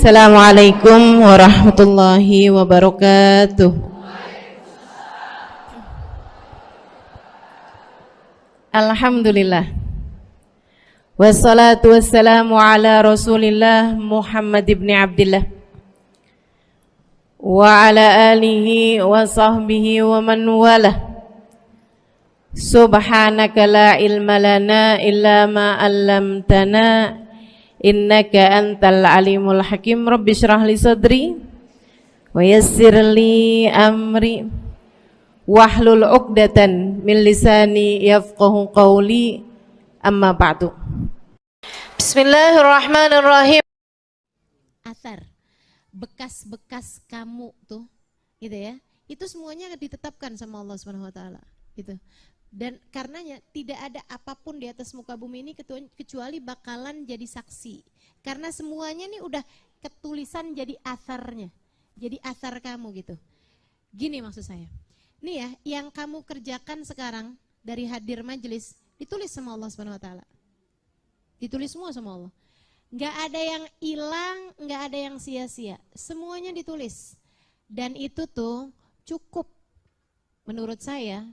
Assalamualaikum warahmatullahi wabarakatuh. Alhamdulillah. Wassalatu wassalamu ala Rasulillah Muhammad ibn Abdillah wa ala alihi wa sahbihi wa man walah. Subhanaka la ilma lana illa ma 'allamtana innaka antal alimul hakim. Rabbi shrah li sadri wa yassir li amri wahlul 'uqdatan min lisani yafqahu qawli. Amma ba'du. Bismillahirrahmanirrahim. Athar, bekas-bekas kamu tuh, gitu ya. Itu semuanya ditetapkan sama Allah Subhanahu wa taala, gitu. Dan karenanya tidak ada apapun di atas muka bumi ini kecuali bakalan jadi saksi. Karena semuanya nih udah ketulisan jadi atharnya. Jadi athar kamu gitu. Gini maksud saya. Nih ya, yang kamu kerjakan sekarang dari hadir majelis ditulis sama Allah Subhanahu wa taala. Ditulis semua sama Allah. Enggak ada yang hilang, enggak ada yang sia-sia. Semuanya ditulis. Dan itu tuh cukup menurut saya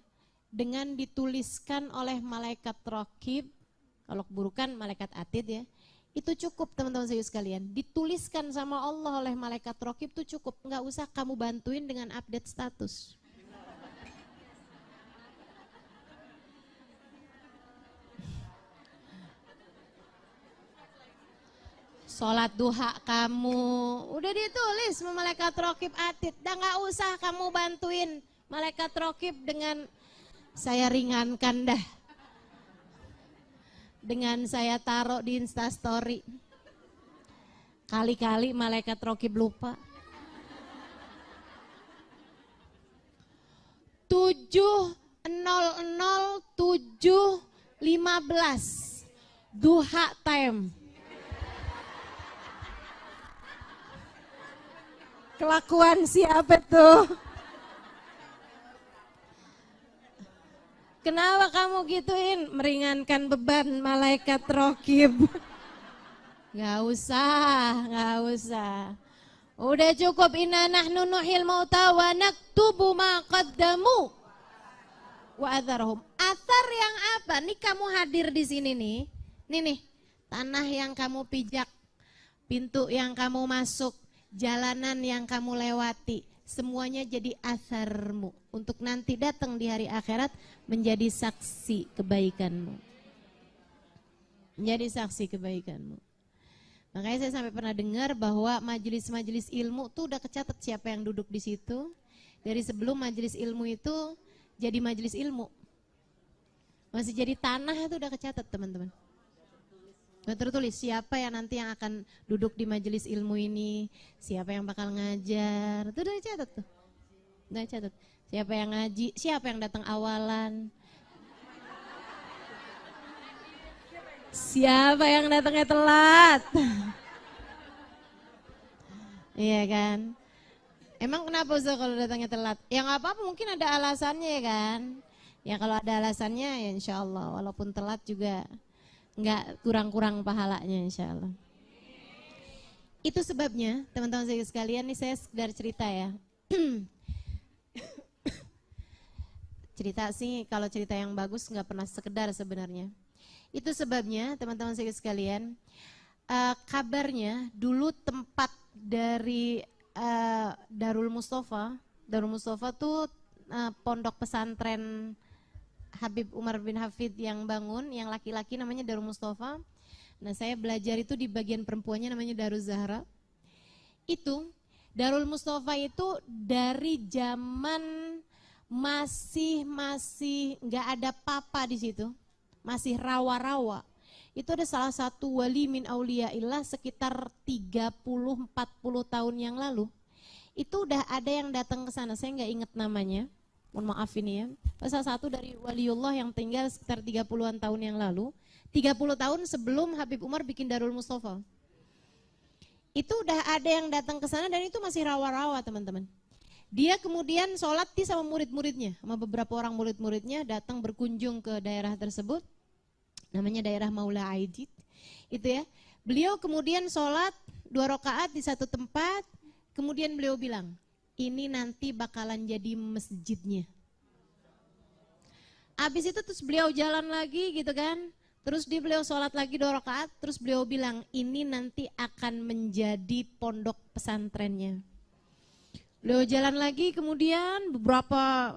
dengan dituliskan oleh malaikat raqib, kalau keburukan malaikat atid ya, itu cukup teman-teman sekalian. Dituliskan sama Allah oleh malaikat raqib itu cukup, nggak usah kamu bantuin dengan update status. Sholat duha kamu udah ditulis sama malaikat raqib atid, dah nggak usah kamu bantuin malaikat raqib dengan saya ringankan dah dengan saya taruh di Instastory. Kali-kali malaikat raqib lupa. 7:00:7:15 duha time. Kelakuan siapa tuh? Kenapa kamu gituin? Meringankan beban malaikat raqib. Gak usah. Udah cukup. Inna nahnu nuhyil mauta wa naktubu ma qaddamu wa atharhum. Athar yang apa? Nih kamu hadir di sini nih. Nih, tanah yang kamu pijak, pintu yang kamu masuk, jalanan yang kamu lewati. Semuanya jadi atharmu untuk nanti datang di hari akhirat menjadi saksi kebaikanmu. Menjadi saksi kebaikanmu. Makanya saya sampai pernah dengar bahwa majelis-majelis ilmu tuh udah kecatat siapa yang duduk di situ. Dari sebelum majelis ilmu itu jadi majelis ilmu. Masih jadi tanah itu udah kecatat teman-teman. Udah tertulis siapa yang nanti yang akan duduk di majelis ilmu ini, siapa yang bakal ngajar, itu udah dicatat tuh. Udah dicatat. Siapa yang ngaji, siapa yang datang awalan. Siapa yang datangnya telat. Iya kan? Emang kenapa Ustaz kalau datangnya telat? Ya nggak apa-apa, mungkin ada alasannya ya kan. Ya kalau ada alasannya ya insya Allah, walaupun telat juga nggak kurang-kurang pahalanya insya Allah. Itu sebabnya teman-teman saya sekalian, nih saya sekedar cerita ya. Cerita sih kalau cerita yang bagus nggak pernah sekedar sebenarnya. Itu sebabnya teman-teman saya sekalian, kabarnya dulu tempat dari Darul Mustafa tuh pondok pesantren Habib Umar bin Hafid yang bangun, yang laki-laki namanya Darul Mustafa. Nah saya belajar itu di bagian perempuannya namanya Darul Zahra. Itu Darul Mustafa itu dari zaman masih nggak ada papa di situ, masih rawa-rawa. Itu ada salah satu wali min auliyaillah sekitar 30-40 tahun yang lalu. Itu udah ada yang datang ke sana, saya nggak inget namanya. Mohon maaf ini ya. Salah satu dari waliullah yang tinggal sekitar 30-an tahun yang lalu. 30 tahun sebelum Habib Umar bikin Darul Mustafa. Itu udah ada yang datang ke sana dan itu masih rawa-rawa teman-teman. Dia kemudian sholat sama murid-muridnya, sama beberapa orang murid-muridnya datang berkunjung ke daerah tersebut. Namanya daerah Maula Aidit. Itu ya. Beliau kemudian sholat 2 rakaat di satu tempat, kemudian beliau bilang, ini nanti bakalan jadi masjidnya. Habis itu terus beliau jalan lagi gitu kan, terus beliau sholat lagi 2 rakaat, terus beliau bilang, ini nanti akan menjadi pondok pesantrennya. Beliau jalan lagi kemudian beberapa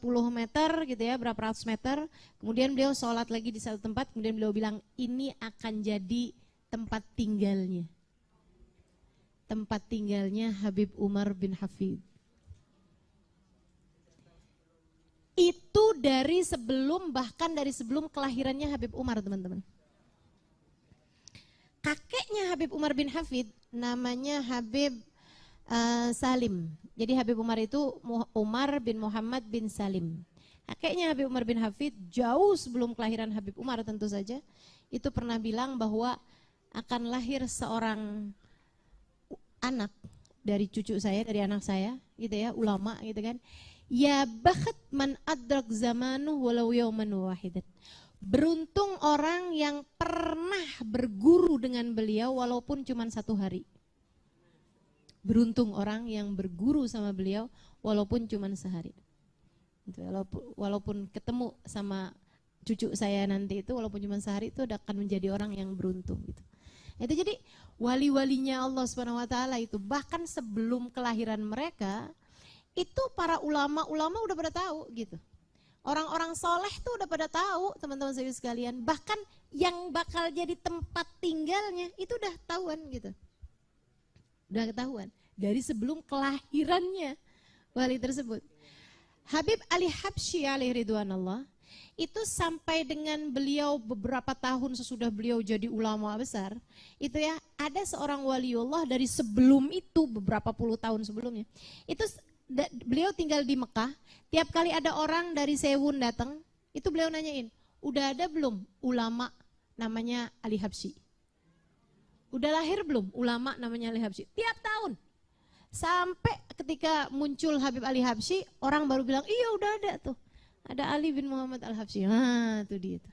puluh meter gitu ya, berapa ratus meter. Kemudian beliau sholat lagi di satu tempat, kemudian beliau bilang ini akan jadi tempat tinggalnya. Tempat tinggalnya Habib Umar bin Hafid. Itu dari sebelum, bahkan dari sebelum kelahirannya Habib Umar, teman-teman. Kakeknya Habib Umar bin Hafid namanya Habib Salim. Jadi Habib Umar itu Umar bin Muhammad bin Salim. Kakeknya Habib Umar bin Hafid jauh sebelum kelahiran Habib Umar tentu saja, itu pernah bilang bahwa akan lahir seorang anak dari cucu saya, dari anak saya, gitu ya, ulama gitu kan. Ya bakhat man adrak zamanu walau yawman wahidan. Beruntung orang yang pernah berguru dengan beliau walaupun cuma 1 hari. Beruntung orang yang berguru sama beliau walaupun cuma sehari. Walaupun ketemu sama cucu saya nanti itu walaupun cuma sehari, itu akan menjadi orang yang beruntung gitu. Itu jadi wali-walinya Allah Subhanahu wa taala itu bahkan sebelum kelahiran mereka itu para ulama-ulama udah pada tahu gitu. Orang-orang soleh tuh udah pada tahu, teman-teman sekalian. Bahkan yang bakal jadi tempat tinggalnya itu udah tahuan gitu. Udah ketahuan dari sebelum kelahirannya wali tersebut. Habib Ali Habsyi alaihi ridwanallah itu sampai dengan beliau beberapa tahun sesudah beliau jadi ulama besar, itu ya ada seorang waliullah dari sebelum itu beberapa puluh tahun sebelumnya. Itu beliau tinggal di Mekah, tiap kali ada orang dari Sewun datang, itu beliau nanyain, udah ada belum ulama namanya Ali Habsyi? Udah lahir belum ulama namanya Ali Habsyi? Tiap tahun. Sampai ketika muncul Habib Ali Habsyi, orang baru bilang, iya udah ada tuh. Ada Ali bin Muhammad Al-Habsyi. Nah, itu dia tuh.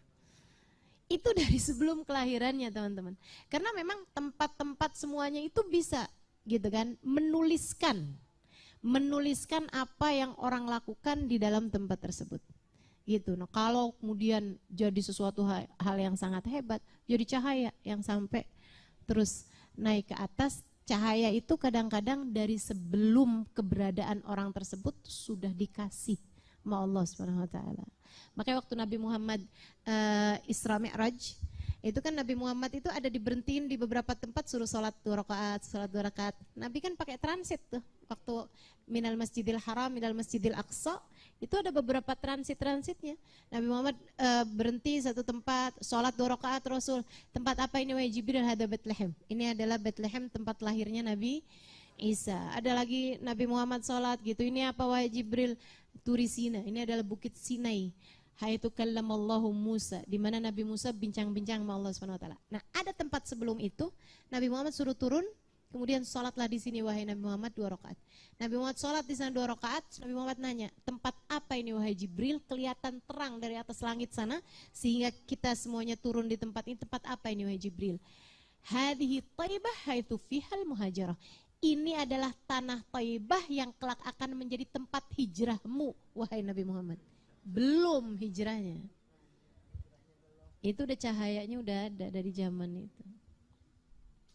Itu dari sebelum kelahirannya, teman-teman. Karena memang tempat-tempat semuanya itu bisa gitu kan, menuliskan apa yang orang lakukan di dalam tempat tersebut. Gitu. Nah, kalau kemudian jadi sesuatu hal yang sangat hebat, jadi cahaya yang sampai terus naik ke atas. Cahaya itu kadang-kadang dari sebelum keberadaan orang tersebut sudah dikasih sama Allah Subhanahu wa taala. Makanya waktu Nabi Muhammad Isra Mi'raj, itu kan Nabi Muhammad itu ada diberhentiin di beberapa tempat suruh sholat 2 rakaat. Nabi kan pakai transit tuh. Waktu minal Masjidil Haram, minal Masjidil Aqsa, itu ada beberapa transitnya. Nabi Muhammad berhenti satu tempat, sholat 2 rakaat Rasul. Tempat apa ini? Wahai Jibril, hada Bethlehem. Ini adalah Bethlehem, tempat lahirnya Nabi Isa. Ada lagi Nabi Muhammad sholat gitu. Ini apa wahai Jibril? Turi Sina. Ini adalah Bukit Sinai. Haitu kallamallahu Musa, di mana Nabi Musa bincang-bincang sama Allah Subhanahu wa taala. Nah, ada tempat sebelum itu Nabi Muhammad suruh turun, kemudian sholatlah di sini wahai Nabi Muhammad 2 rakaat. Nabi Muhammad sholat di sana 2 rakaat, Nabi Muhammad nanya, tempat apa ini wahai Jibril? Kelihatan terang dari atas langit sana sehingga kita semuanya turun di tempat ini. Tempat apa ini wahai Jibril? Hadhihi Thaibah haitu fihal muhajarah. Ini adalah tanah Thaibah yang kelak akan menjadi tempat hijrahmu wahai Nabi Muhammad. Belum hijrahnya. Itu udah cahayanya udah ada dari zaman itu.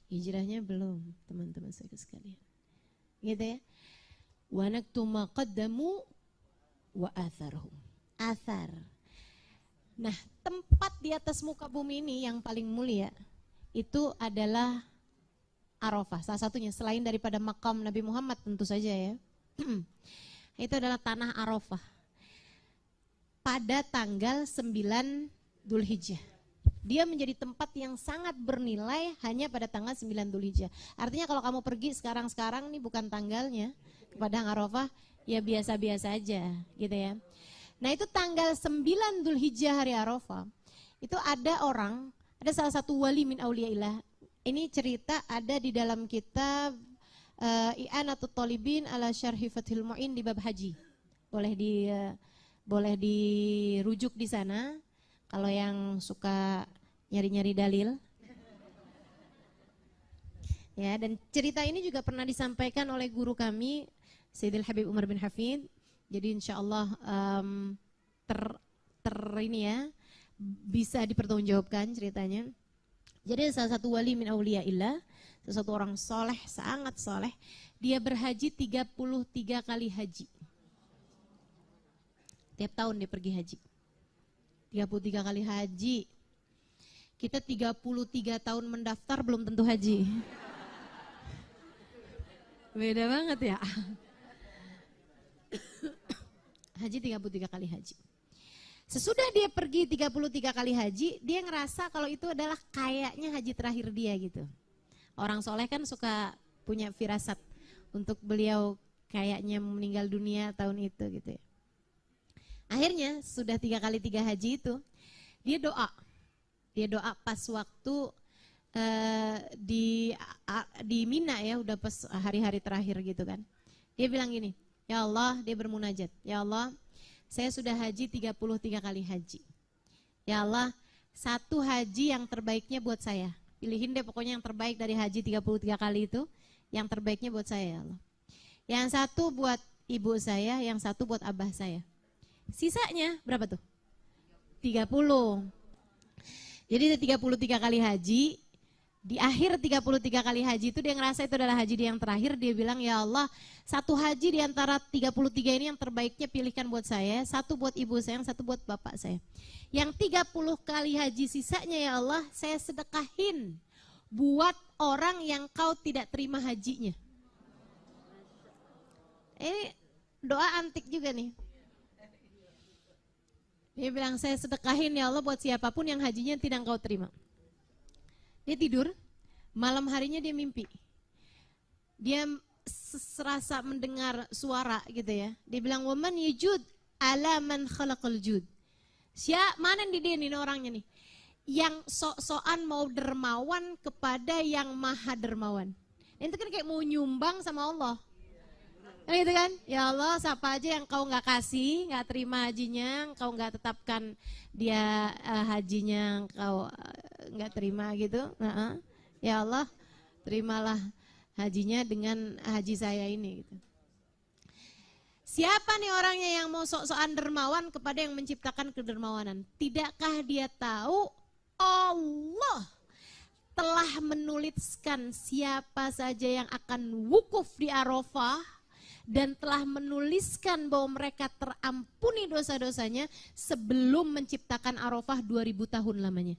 Hijrahnya belum, teman-teman sekalian. Gitu ya. Wa naktuma qaddamu wa atharhum. Athar. Nah, tempat di atas muka bumi ini yang paling mulia itu adalah Arafah. Salah satunya selain daripada makam Nabi Muhammad tentu saja ya. Itu adalah tanah Arafah. Pada tanggal 9 Dzulhijjah. Dia menjadi tempat yang sangat bernilai hanya pada tanggal 9 Dzulhijjah. Artinya kalau kamu pergi sekarang-sekarang nih bukan tanggalnya ke Padang Arafah, ya biasa-biasa aja gitu ya. Nah, itu tanggal 9 Dzulhijjah hari Arafah. Itu ada salah satu wali min auliyaillah. Ini cerita ada di dalam kitab I'anatut Thalibin ala Syarhi Fathul Mu'in di bab haji. Boleh dirujuk di sana kalau yang suka nyari-nyari dalil. Ya, dan cerita ini juga pernah disampaikan oleh guru kami Sayyidil Habib Umar bin Hafid. Jadi insya Allah ini ya bisa dipertanggungjawabkan ceritanya. Jadi salah satu wali min auliyaillah, sesuatu orang soleh, sangat soleh, dia berhaji 33 kali haji. Tiap tahun dia pergi haji. 33 kali haji. Kita 33 tahun mendaftar belum tentu haji. Beda banget ya. Haji 33 kali haji. Sesudah dia pergi 33 kali haji, dia ngerasa kalau itu adalah kayaknya haji terakhir dia gitu. Orang soleh kan suka punya firasat untuk beliau kayaknya meninggal dunia tahun itu gitu ya. Akhirnya sudah 3 kali 3 haji itu, dia doa. Dia doa pas waktu di Mina ya, udah pas hari-hari terakhir gitu kan. Dia bilang gini, ya Allah, dia bermunajat, ya Allah, saya sudah haji 33 kali haji. Ya Allah, satu haji yang terbaiknya buat saya. Pilihin deh pokoknya yang terbaik dari haji 33 kali itu, yang terbaiknya buat saya ya Allah. Yang satu buat ibu saya, yang satu buat abah saya. Sisanya berapa tuh? 30. Jadi 33 kali haji. Di akhir 33 kali haji itu dia ngerasa itu adalah haji dia yang terakhir. Dia bilang, ya Allah, satu haji di antara 33 ini yang terbaiknya pilihkan buat saya. Satu buat ibu saya, yang satu buat bapak saya. Yang 30 kali haji sisanya ya Allah, saya sedekahin buat orang yang kau tidak terima hajinya. Ini doa antik juga nih. Dia bilang, saya sedekahin ya Allah buat siapapun yang hajinya tidak kau terima. Dia tidur, malam harinya dia mimpi. Dia serasa mendengar suara gitu ya. Dia bilang, "Waman yujud ala man khalaqal jud." Mana nih dia nih orangnya nih? Yang sok-sokan mau dermawan kepada yang maha dermawan. Itu kan kayak mau nyumbang sama Allah. Kan gitu kan? Ya Allah, siapa aja yang kau nggak kasih, nggak terima hajinya, kau nggak tetapkan dia hajinya, kau nggak terima gitu. Ya Allah, terimalah hajinya dengan haji saya ini. Gitu. Siapa nih orangnya yang mau sok-sokan dermawan kepada yang menciptakan kedermawanan? Tidakkah dia tahu Allah telah menuliskan siapa saja yang akan wukuf di Arafah dan telah menuliskan bahwa mereka terampuni dosa-dosanya sebelum menciptakan Arafah 2000 tahun lamanya.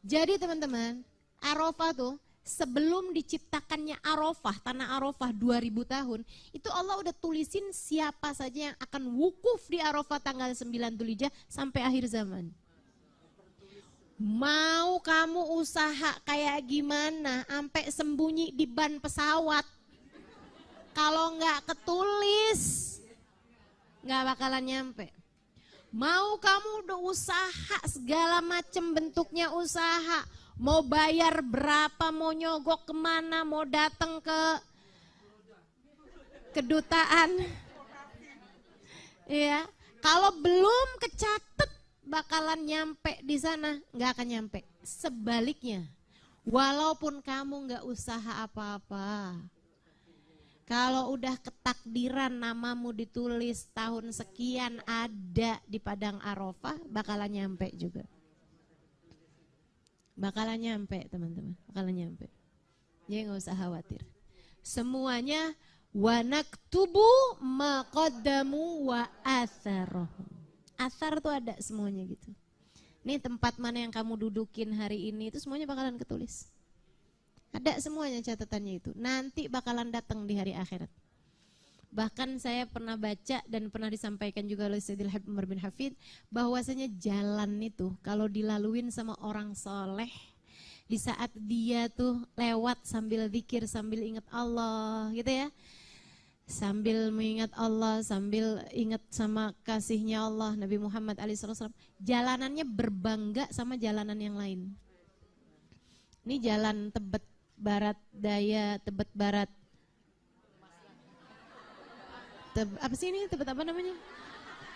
Jadi teman-teman, Arafah tuh sebelum diciptakannya Arafah, tanah Arafah 2000 tahun, itu Allah udah tulisin siapa saja yang akan wukuf di Arafah tanggal 9 Dzulhijjah sampai akhir zaman. Mau kamu usaha kayak gimana, sampai sembunyi di ban pesawat, kalau nggak ketulis, nggak bakalan nyampe. Mau kamu udah usaha segala macam bentuknya usaha, mau bayar berapa, mau nyogok kemana, mau datang ke kedutaan, ya. Kalau belum kecatet bakalan nyampe di sana, nggak akan nyampe. Sebaliknya, walaupun kamu nggak usaha apa-apa, kalau udah ketakdiran namamu ditulis tahun sekian ada di padang Arafah, bakalan nyampe juga. Bakalan nyampe teman-teman, bakalan nyampe. Jadi nggak usah khawatir. Semuanya wa naktubu ma qaddamu wa atharahum. Athar tuh ada semuanya gitu. Nih tempat mana yang kamu dudukin hari ini itu semuanya bakalan ketulis. Ada semuanya catatannya itu. Nanti bakalan datang di hari akhirat. Bahkan saya pernah baca dan pernah disampaikan juga oleh Sayyidil Habib Umar bin Hafid, bahwasanya jalan itu kalau dilaluin sama orang soleh, di saat dia tuh lewat sambil zikir, sambil ingat Allah gitu ya, sambil mengingat Allah, sambil ingat sama kasihnya Allah, Nabi Muhammad SAW, jalanannya berbangga sama jalanan yang lain. Ini jalan Tebet Barat Daya, Tebet Barat, apa sih ini, Tebet apa namanya?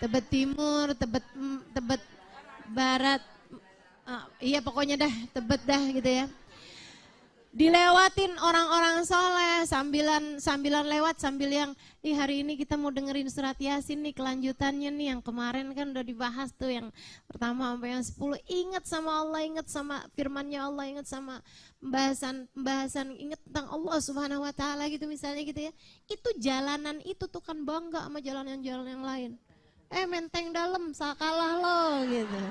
Tebet Timur, Tebet Barat, iya pokoknya dah Tebet dah gitu ya. dilewatin orang-orang soleh, sambilan lewat sambil yang hari ini kita mau dengerin surat Yasin nih, kelanjutannya nih, yang kemarin kan udah dibahas tuh yang pertama sampai yang 10. Ingat sama Allah, ingat sama firmannya Allah, ingat sama pembahasan, ingat tentang Allah Subhanahu wa taala gitu misalnya gitu ya. Itu jalanan itu tuh kan bangga sama jalan yang lain. Menteng dalam sakalah lo gitu.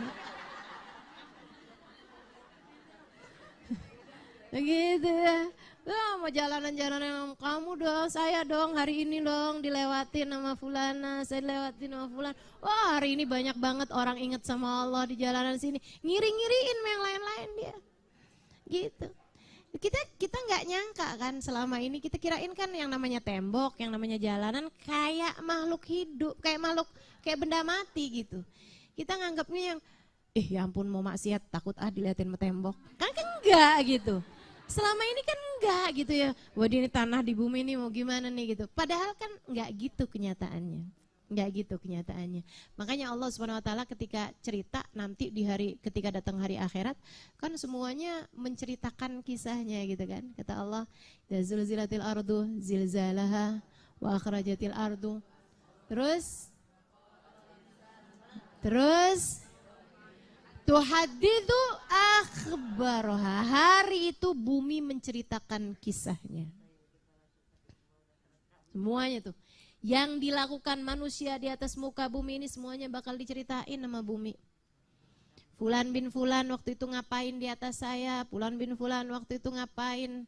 Begitu ya. Mau jalanan kamu dong, saya dong, hari ini dong dilewatin sama fulana, saya dilewatin sama fulan. Wah, hari ini banyak banget orang ingat sama Allah di jalanan sini. Ngiri-ngiriin sama yang lain-lain dia. Gitu. Kita nggak nyangka kan selama ini, kita kirain kan yang namanya tembok, yang namanya jalanan kayak makhluk hidup, kayak benda mati gitu. Kita nganggapnya yang ya ampun mau maksiat takut diliatin sama tembok. Kan enggak gitu. Selama ini kan enggak gitu ya. Wah ini tanah di bumi ini mau gimana nih gitu. Padahal kan enggak gitu kenyataannya. Enggak gitu kenyataannya. Makanya Allah Subhanahu wa taala ketika cerita nanti ketika datang hari akhirat kan semuanya menceritakan kisahnya gitu kan. Kata Allah, "Zulzilatil ardu zilzalaha wa akhrajatil ardu." Terus tuhaditsu akhbaroha. Hari itu bumi menceritakan kisahnya. Semuanya tuh. Yang dilakukan manusia di atas muka bumi ini semuanya bakal diceritain sama bumi. Fulan bin Fulan waktu itu ngapain di atas saya. Fulan bin Fulan waktu itu ngapain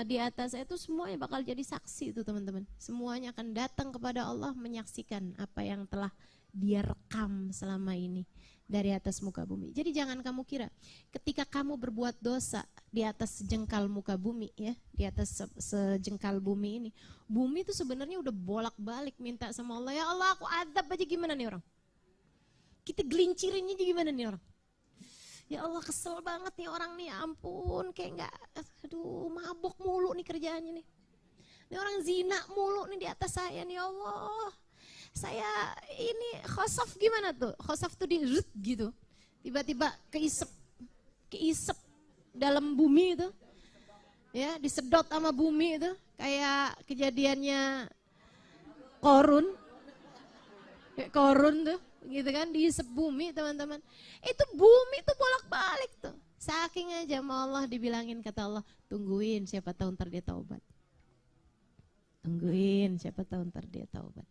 di atas saya. Itu semuanya bakal jadi saksi itu teman-teman. Semuanya akan datang kepada Allah menyaksikan apa yang telah dia rekam selama ini dari atas muka bumi. Jadi jangan kamu kira ketika kamu berbuat dosa di atas sejengkal muka bumi ya, di atas sejengkal bumi ini, bumi itu sebenarnya udah bolak-balik minta sama Allah, ya Allah aku adab aja gimana nih orang. Kita gelincirin aja gimana nih orang. Ya Allah kesel banget nih orang nih, ampun kayak enggak, aduh mabok mulu nih kerjaannya nih. Ini orang zina mulu nih di atas saya nih, ya Allah. Saya ini khosaf gimana tuh? Khosaf tuh gitu. Tiba-tiba keisep dalam bumi itu. Ya, disedot sama bumi itu. Kayak kejadiannya Korun. Kayak Korun tuh, gitu kan, diisep bumi teman-teman. Itu bumi tuh bolak-balik tuh. Saking aja sama Allah dibilangin, kata Allah, tungguin siapa tahu ntar dia taubat. Tungguin siapa tahu ntar dia taubat.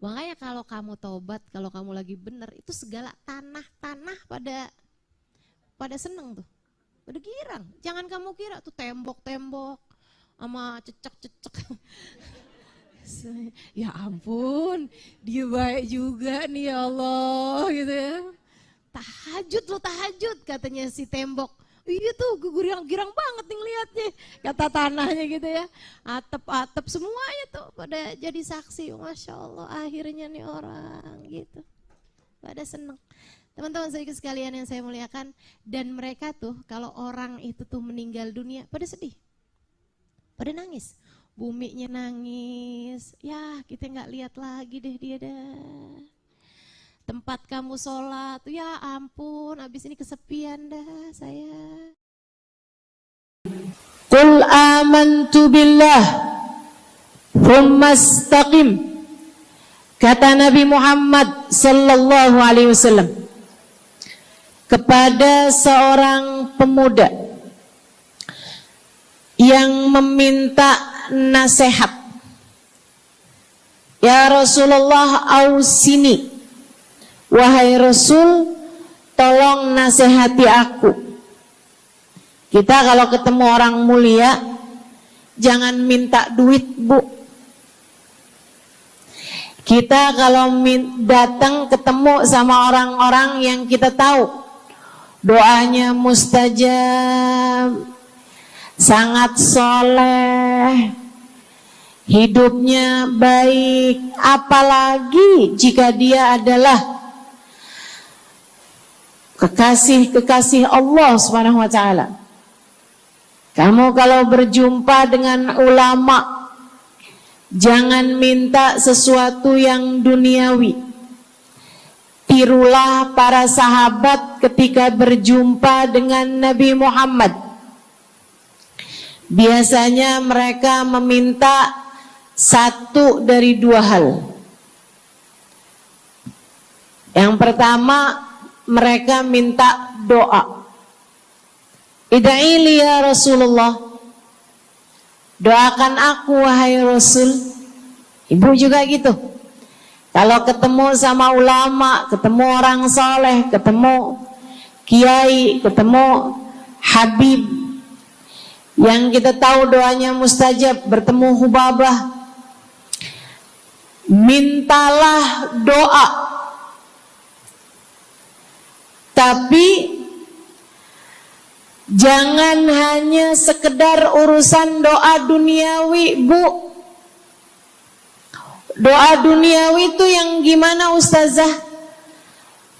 Makanya kalau kamu taubat, kalau kamu lagi benar, itu segala tanah-tanah pada seneng tuh, pada girang. Jangan kamu kira tuh tembok-tembok sama cecek-cecek. Ya ampun, dia baik juga nih ya Allah gitu ya. Tahajud katanya si tembok. Iya tuh girang banget nih ngeliatnya, kata tanahnya gitu ya. Atap semuanya tuh pada jadi saksi. Masya Allah akhirnya nih orang gitu, pada seneng. Teman-teman sekalian yang saya muliakan, dan mereka tuh kalau orang itu tuh meninggal dunia pada sedih, pada nangis. Buminya nangis, ya kita nggak lihat lagi deh dia dah. Tempat kamu sholat, ya ampun, abis ini kesepian dah saya. Qul amantu billah, thumma istaqim. Kata Nabi Muhammad sallallahu alaihi wasallam kepada seorang pemuda yang meminta nasihat. Ya Rasulullah, ausini. Wahai Rasul, tolong nasihati aku. Kita kalau ketemu orang mulia, jangan minta duit, Bu. Kita kalau datang ketemu sama orang-orang yang kita tahu doanya mustajab, sangat soleh, hidupnya baik, apalagi jika dia adalah kekasih Allah Subhanahu wa taala. Kamu kalau berjumpa dengan ulama, jangan minta sesuatu yang duniawi. Tirulah para sahabat ketika berjumpa dengan Nabi Muhammad. biasanya mereka meminta satu dari dua hal. Yang pertama, mereka minta doa. Ida'ili ya Rasulullah, doakan aku wahai Rasul. Ibu juga gitu. Kalau ketemu sama ulama, ketemu orang soleh, ketemu kiai, ketemu habib yang kita tahu doanya mustajab, bertemu Hubabah, mintalah doa. Tapi jangan hanya sekedar urusan doa duniawi, Bu. Doa duniawi itu yang gimana Ustazah?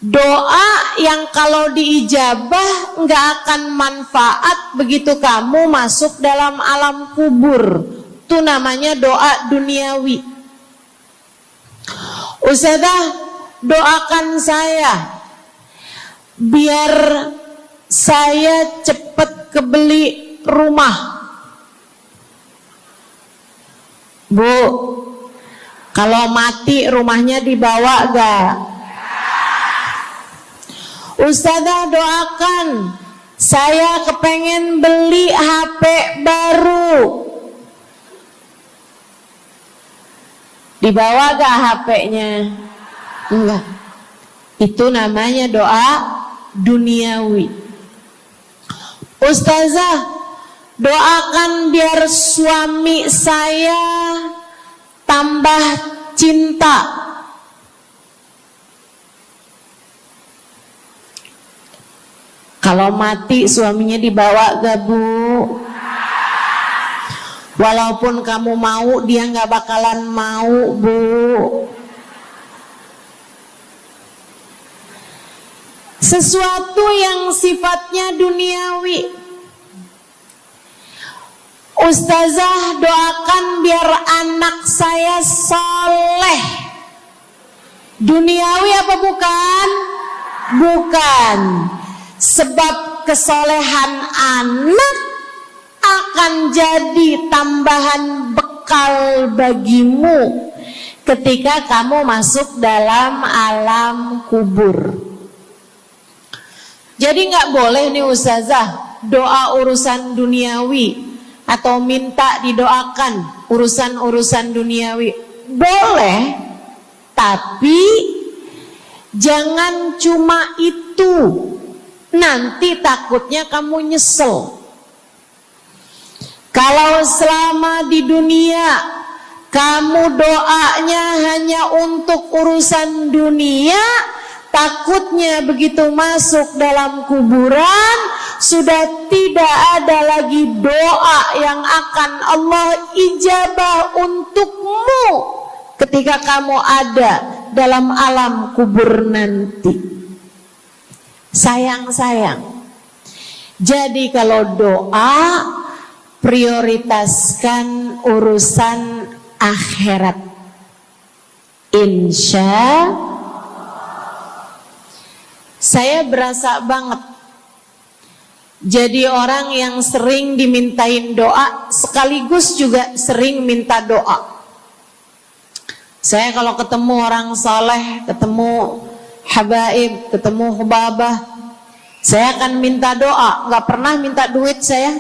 Doa yang kalau diijabah nggak akan manfaat begitu kamu masuk dalam alam kubur. Itu namanya doa duniawi. Ustazah, doakan saya biar saya cepat kebeli rumah. Bu, kalau mati rumahnya dibawa gak? Ustazah, doakan saya kepengen beli HP baru. Dibawa gak HP-nya? Enggak. Itu namanya doa duniawi. Ustazah, doakan biar suami saya tambah cinta. Kalau mati suaminya dibawa gak, Bu? Walaupun kamu mau, dia gak bakalan mau, Bu. Sesuatu yang sifatnya duniawi. Ustazah, doakan biar anak saya soleh. Duniawi apa bukan? Bukan. Sebab kesolehan anak akan jadi tambahan bekal bagimu ketika kamu masuk dalam alam kubur. Jadi nggak boleh nih Ustazah doa urusan duniawi atau minta didoakan urusan-urusan duniawi. Boleh, tapi jangan cuma itu. Nanti takutnya kamu nyesel. Kalau selama di dunia kamu doanya hanya untuk urusan dunia, takutnya begitu masuk dalam kuburan sudah tidak ada lagi doa yang akan Allah ijabah untukmu ketika kamu ada dalam alam kubur nanti. Sayang-sayang. Jadi kalau doa, prioritaskan urusan akhirat. Insya saya berasa banget jadi orang yang sering dimintain doa sekaligus juga sering minta doa. Saya kalau ketemu orang saleh, ketemu habaib, ketemu hubabah, saya akan minta doa, nggak pernah minta duit saya.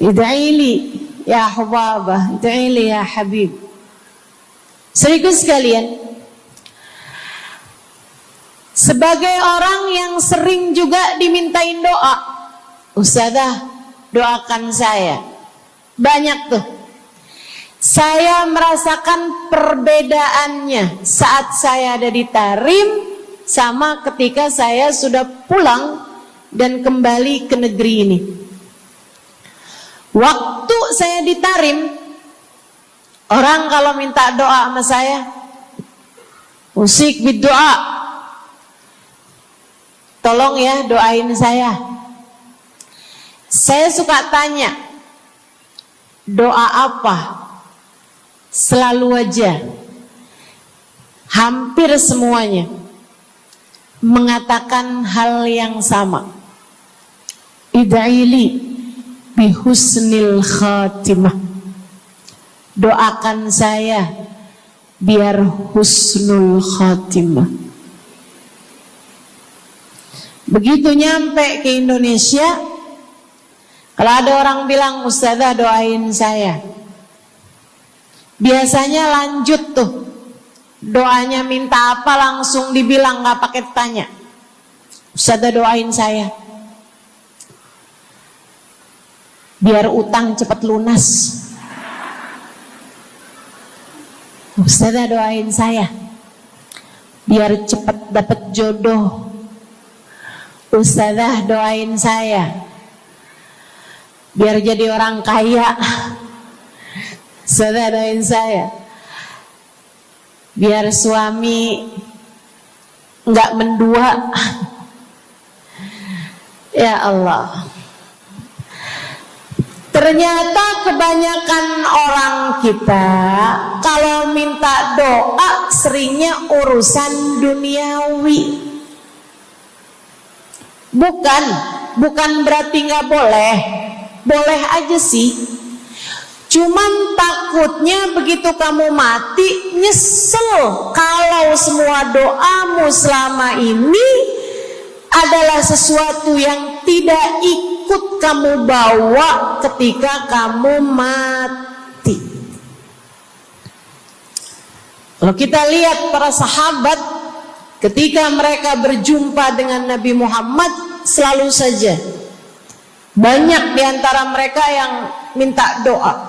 Ida'ili ya hubabah, ida'ili ya habib. Serius sekalian, sebagai orang yang sering juga dimintain doa, Ustazah doakan saya. Banyak tuh. Saya merasakan perbedaannya saat saya ada di Tarim sama ketika saya sudah pulang dan kembali ke negeri ini. Waktu saya di Tarim, orang kalau minta doa sama saya, usik berdoa, tolong ya doain saya. Saya suka tanya, doa apa? Selalu aja, hampir semuanya mengatakan hal yang sama. id'ili bihusnil khatimah. Doakan saya biar husnul khatimah. Begitu nyampe ke Indonesia, kalau ada orang bilang, Ustazah doain saya, biasanya lanjut tuh, doanya minta apa langsung dibilang, gak pakai tanya. Ustazah doain saya biar utang cepat lunas. Ustazah doain saya biar cepat dapat jodoh. Ustazah doain saya biar jadi orang kaya. Ustazah doain saya biar suami nggak mendua. Ya Allah, ternyata kebanyakan orang kita kalau minta doa seringnya urusan duniawi. Bukan berarti nggak boleh, boleh aja sih. Cuman takutnya begitu kamu mati nyesel kalau semua doamu selama ini adalah sesuatu yang tidak ikut kamu bawa ketika kamu mati. Kalau kita lihat para sahabat ketika mereka berjumpa dengan Nabi Muhammad, selalu saja banyak di antara mereka yang minta doa.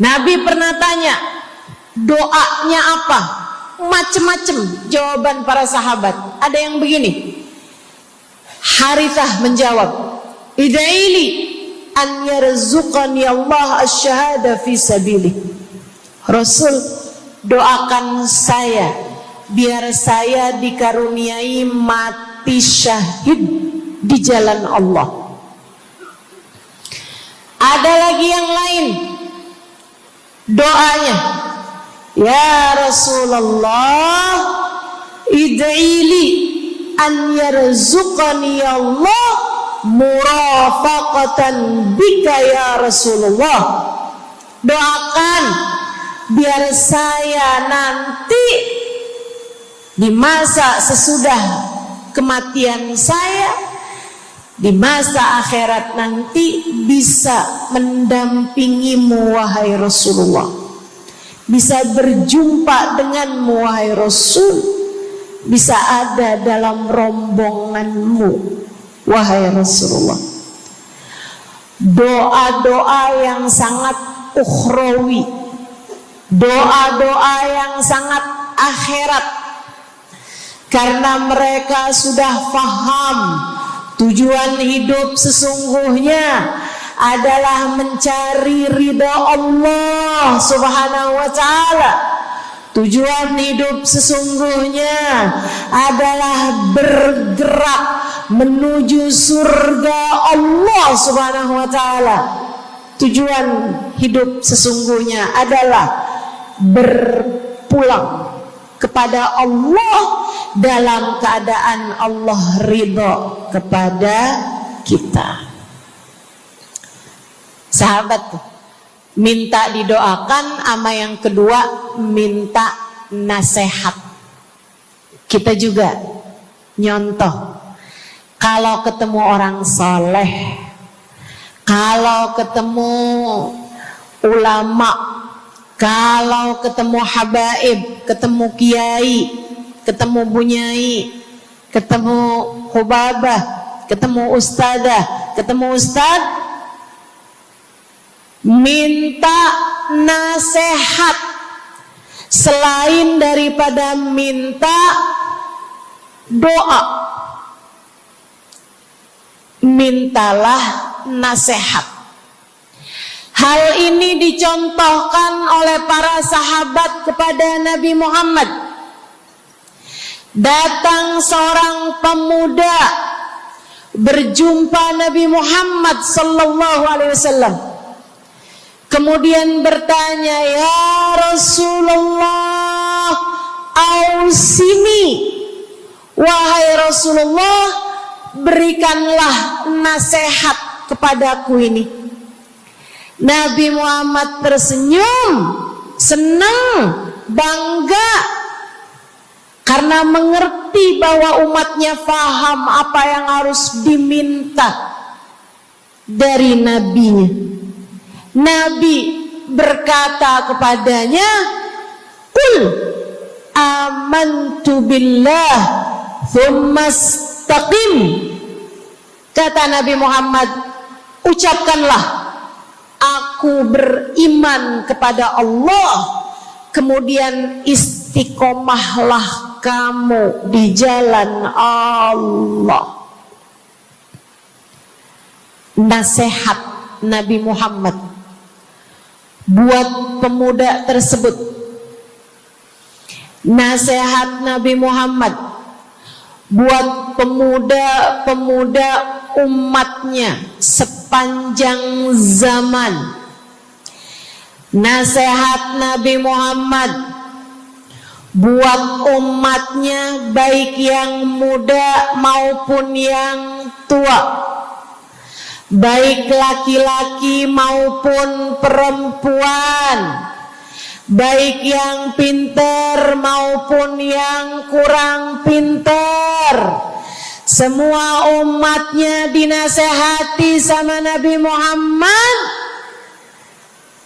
Nabi pernah tanya, doanya apa? Macem-macem jawaban para sahabat. Ada yang begini, Harithah menjawab, id'ili an yarzuqani Allah asyhada fi sabilih. Rasul, doakan saya biar saya dikaruniai mati syahid di jalan Allah. Ada lagi yang lain doanya, ya Rasulullah, id'ili an yarzuqani Allah murafaqatan bika ya Rasulullah. Doakan biar saya nanti di masa sesudah kematian saya, di masa akhirat nanti bisa mendampingimu wahai Rasulullah, bisa berjumpa denganmu wahai Rasul, bisa ada dalam rombonganmu wahai Rasulullah. Doa-doa yang sangat ukhrawi, doa-doa yang sangat akhirat, karena mereka sudah faham tujuan hidup sesungguhnya adalah mencari ridha Allah Subhanahu wa ta'ala. Tujuan hidup sesungguhnya adalah bergerak menuju surga Allah Subhanahu wa ta'ala. Tujuan hidup sesungguhnya adalah berpulang kepada Allah dalam keadaan Allah ridha kepada kita. Sahabat tuh minta didoakan, sama yang kedua minta nasihat. Kita juga nyontoh, kalau ketemu orang soleh, kalau ketemu ulama, kalau ketemu habaib, ketemu kiai, ketemu bunyai, ketemu hubabah, ketemu ustadzah, ketemu ustadz, minta nasihat selain daripada minta doa. Mintalah nasihat. Hal ini dicontohkan oleh para sahabat kepada Nabi Muhammad. Datang seorang pemuda berjumpa Nabi Muhammad sallallahu alaihi wasallam. Kemudian bertanya, ya Rasulullah, ausini, wahai Rasulullah, berikanlah nasihat kepadaku ini. Nabi Muhammad tersenyum, senang, bangga, karena mengerti bahwa umatnya faham apa yang harus diminta dari nabinya. Nabi berkata kepadanya, "Qul amantu billah tsumma istaqim." Kata Nabi Muhammad, ucapkanlah, aku beriman kepada Allah, kemudian istiqomahlah kamu di jalan Allah. Nasihat Nabi Muhammad buat pemuda tersebut, nasihat Nabi Muhammad buat pemuda-pemuda umatnya sepanjang zaman, nasihat Nabi Muhammad buat umatnya baik yang muda maupun yang tua, baik laki-laki maupun perempuan, baik yang pintar maupun yang kurang pintar. Semua umatnya dinasehati sama Nabi Muhammad.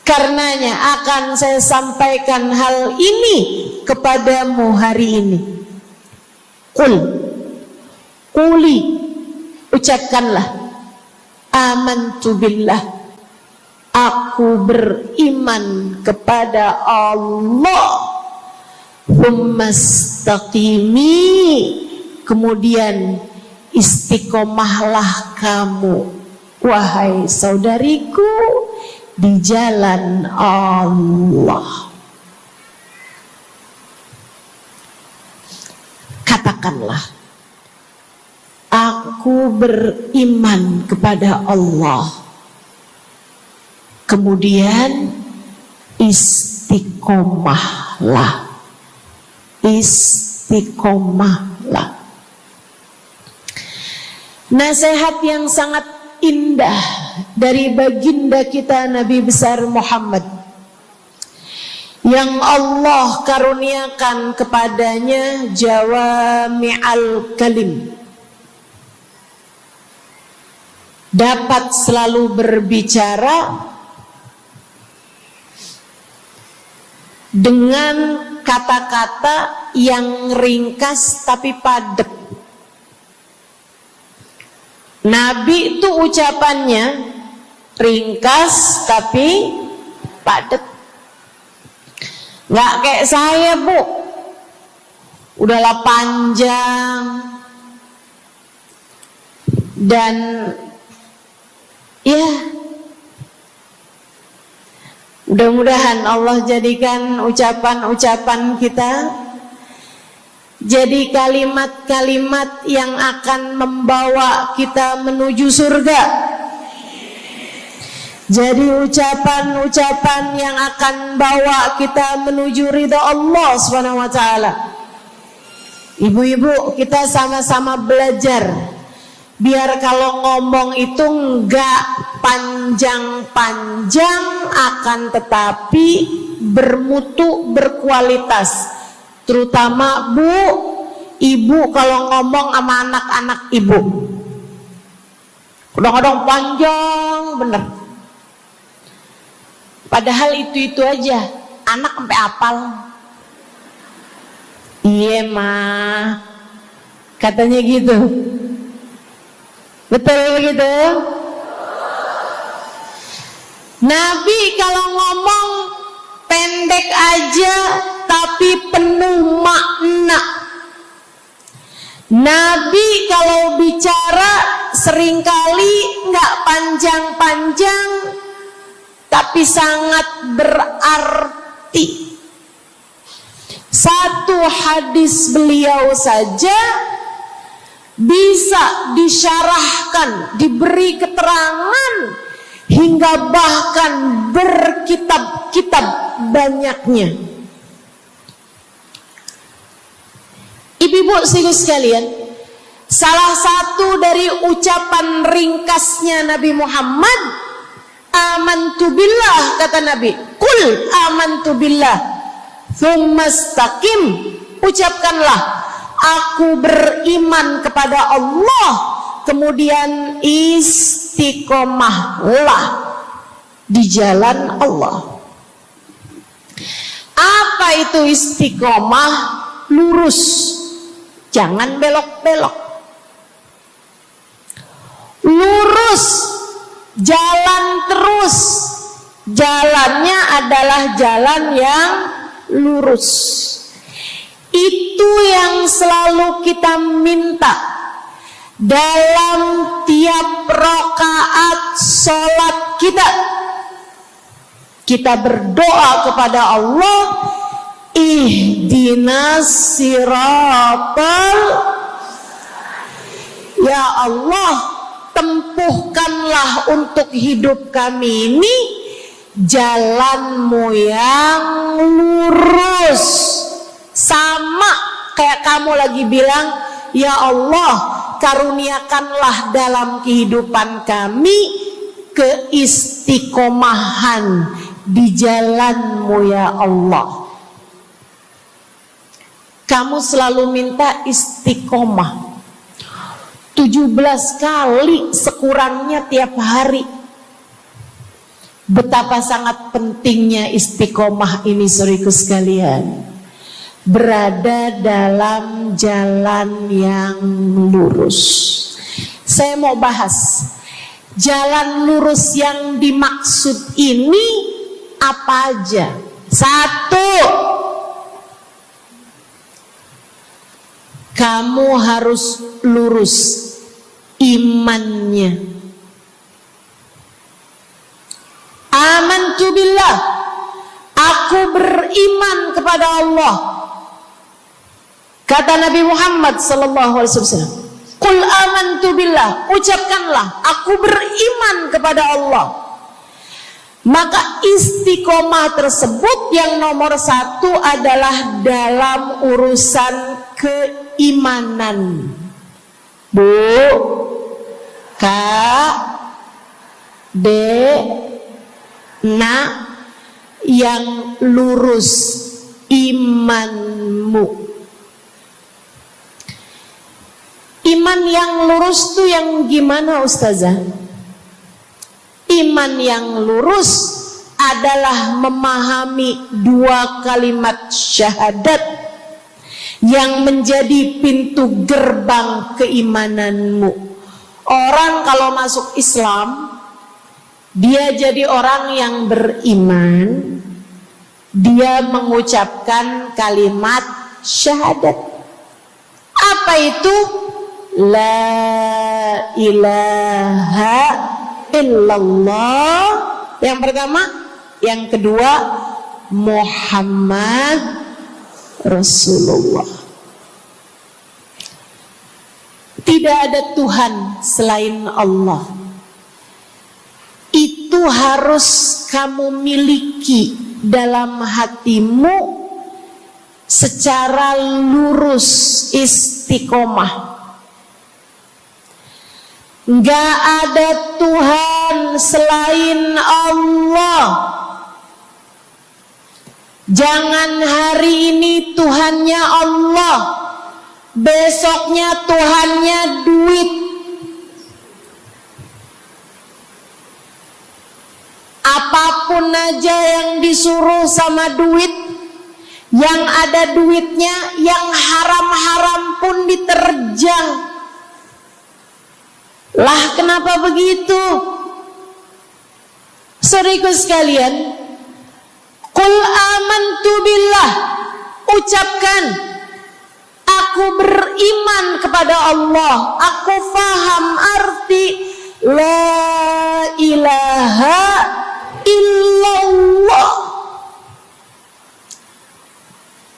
Karenanya akan saya sampaikan hal ini kepadamu hari ini. Quli, ucapkanlah, amantu billah, aku beriman kepada Allah. Tsumma istaqimi, kemudian istiqomahlah kamu, wahai saudariku, di jalan Allah. Katakanlah, aku beriman kepada Allah, kemudian istiqomahlah. Istiqomahlah. Nasihat yang sangat indah dari baginda kita Nabi besar Muhammad, yang Allah karuniakan kepadanya jawami'al kalim, dapat selalu berbicara dengan kata-kata yang ringkas tapi padat. Nabi itu ucapannya ringkas tapi padat. Nggak kayak saya, Bu, udahlah panjang dan ya, mudah-mudahan Allah jadikan ucapan-ucapan kita jadi kalimat-kalimat yang akan membawa kita menuju surga. Jadi ucapan-ucapan yang akan bawa kita menuju ridha Allah Subhanahu wa taala. Ibu-ibu, kita sama-sama belajar biar kalau ngomong itu enggak panjang-panjang, akan tetapi bermutu, berkualitas. Terutama Bu, ibu kalau ngomong sama anak-anak ibu, kadang-kadang panjang bener. Padahal itu aja, anak sampai hafal. Iya mah, katanya gitu. Betul gitu? Nabi kalau ngomong pendek aja tapi penuh makna. Nabi kalau bicara seringkali nggak panjang-panjang tapi sangat berarti. Satu hadis beliau saja bisa disyarahkan, diberi keterangan, hingga bahkan berkitab-kitab banyaknya. Ibu-ibu sekalian, Salah satu dari ucapan ringkasnya Nabi Muhammad, amantu billah, kata Nabi, qul amantu billah tsumma istaqim, ucapkanlah aku beriman kepada Allah, kemudian istiqomahlah di jalan Allah. Apa itu istiqomah? Lurus, jangan belok-belok. Lurus, jalan terus. Jalannya adalah jalan yang lurus. Itu yang selalu kita minta dalam tiap rakaat sholat kita. Kita berdoa kepada Allah, ihdinas siratal, ya Allah, tempuhkanlah untuk hidup kami ini jalan-Mu yang lurus. Sama kayak kamu lagi bilang, ya Allah, karuniakanlah dalam kehidupan kami keistiqomahan di jalan-Mu ya Allah. Kamu selalu minta istiqomah 17 kali sekurangnya tiap hari. Betapa sangat pentingnya istiqomah ini, saudaraku sekalian. Berada dalam jalan yang lurus. Saya mau bahas jalan lurus yang dimaksud ini apa aja. 1, kamu harus lurus imannya. Amantu billah, aku beriman kepada Allah. Kata Nabi Muhammad sallallahu alaihi wasallam, qul amantu billah, ucapkanlah aku beriman kepada Allah. Maka istiqomah tersebut yang nomor 1 adalah dalam urusan keimanan. Bu, Kak, Dek, Nak, yang lurus imanmu. Iman yang lurus tuh yang gimana, Ustazah? Iman yang lurus adalah memahami 2 kalimat syahadat yang menjadi pintu gerbang keimananmu. Orang kalau masuk Islam, dia jadi orang yang beriman, dia mengucapkan kalimat syahadat. Apa itu? La ilaha illallah. Yang pertama, yang kedua, Muhammad Rasulullah. Tidak ada Tuhan selain Allah. Itu harus kamu miliki dalam hatimu secara lurus, istiqomah. Gak ada Tuhan selain Allah. Jangan hari ini Tuhannya Allah, besoknya Tuhannya duit. Apapun aja yang disuruh sama duit, yang ada duitnya, yang haram-haram pun diterjang. Lah kenapa begitu? Saudaraku sekalian, qul amantu billah, ucapkan aku beriman kepada Allah. Aku faham arti la ilaha illallah.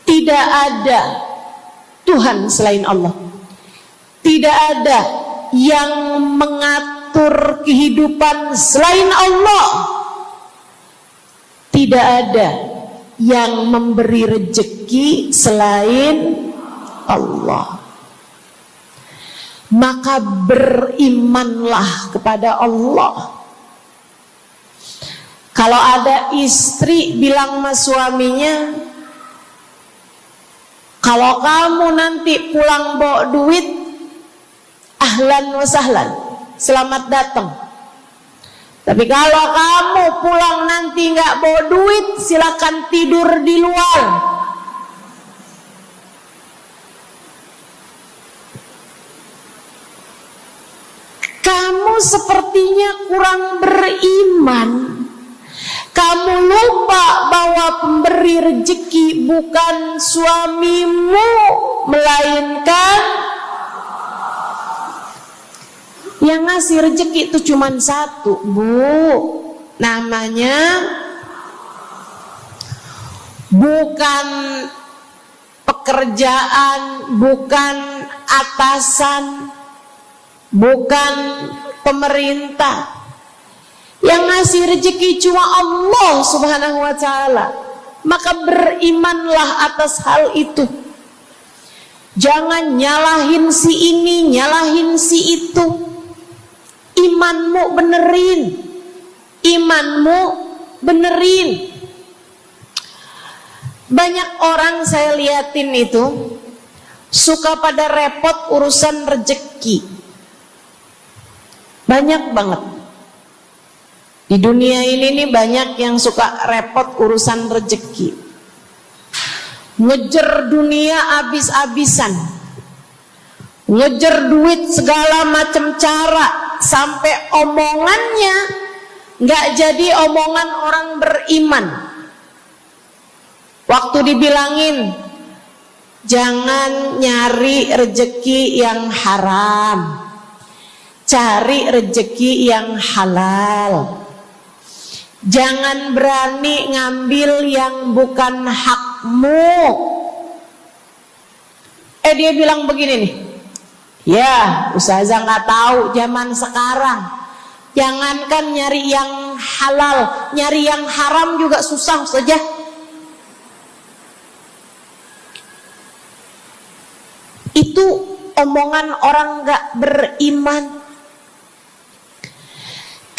Tidak ada Tuhan selain Allah. Tidak ada yang mengatur kehidupan selain Allah. Tidak ada yang memberi rezeki selain Allah. maka berimanlah kepada Allah. Kalau ada istri bilang sama suaminya, kalau kamu nanti pulang bawa duit, ahlan wa sahlan, selamat datang. Tapi kalau kamu pulang nanti nggak bawa duit, silakan tidur di luar. Kamu sepertinya kurang beriman. Kamu lupa bahwa pemberi rezeki bukan suamimu, melainkan yang ngasih rezeki itu cuma satu, Bu. Namanya bukan pekerjaan, bukan atasan, bukan pemerintah. Yang ngasih rezeki cuma Allah Subhanahu wa ta'ala. Maka berimanlah atas hal itu. Jangan nyalahin si ini, nyalahin si itu. Imanmu benerin. Imanmu benerin. Banyak orang saya liatin itu suka pada repot urusan rezeki. Banyak banget. Di dunia ini nih banyak yang suka repot urusan rezeki. Ngejar dunia abis-abisan. Ngejar duit segala macam cara. Sampai omongannya gak jadi omongan orang beriman. Waktu dibilangin, jangan nyari rezeki yang haram, cari rezeki yang halal. Jangan berani ngambil yang bukan hakmu. Dia bilang begini nih, ya Ustazah nggak tahu zaman sekarang. Jangankan nyari yang halal, nyari yang haram juga susah saja. Itu omongan orang nggak beriman.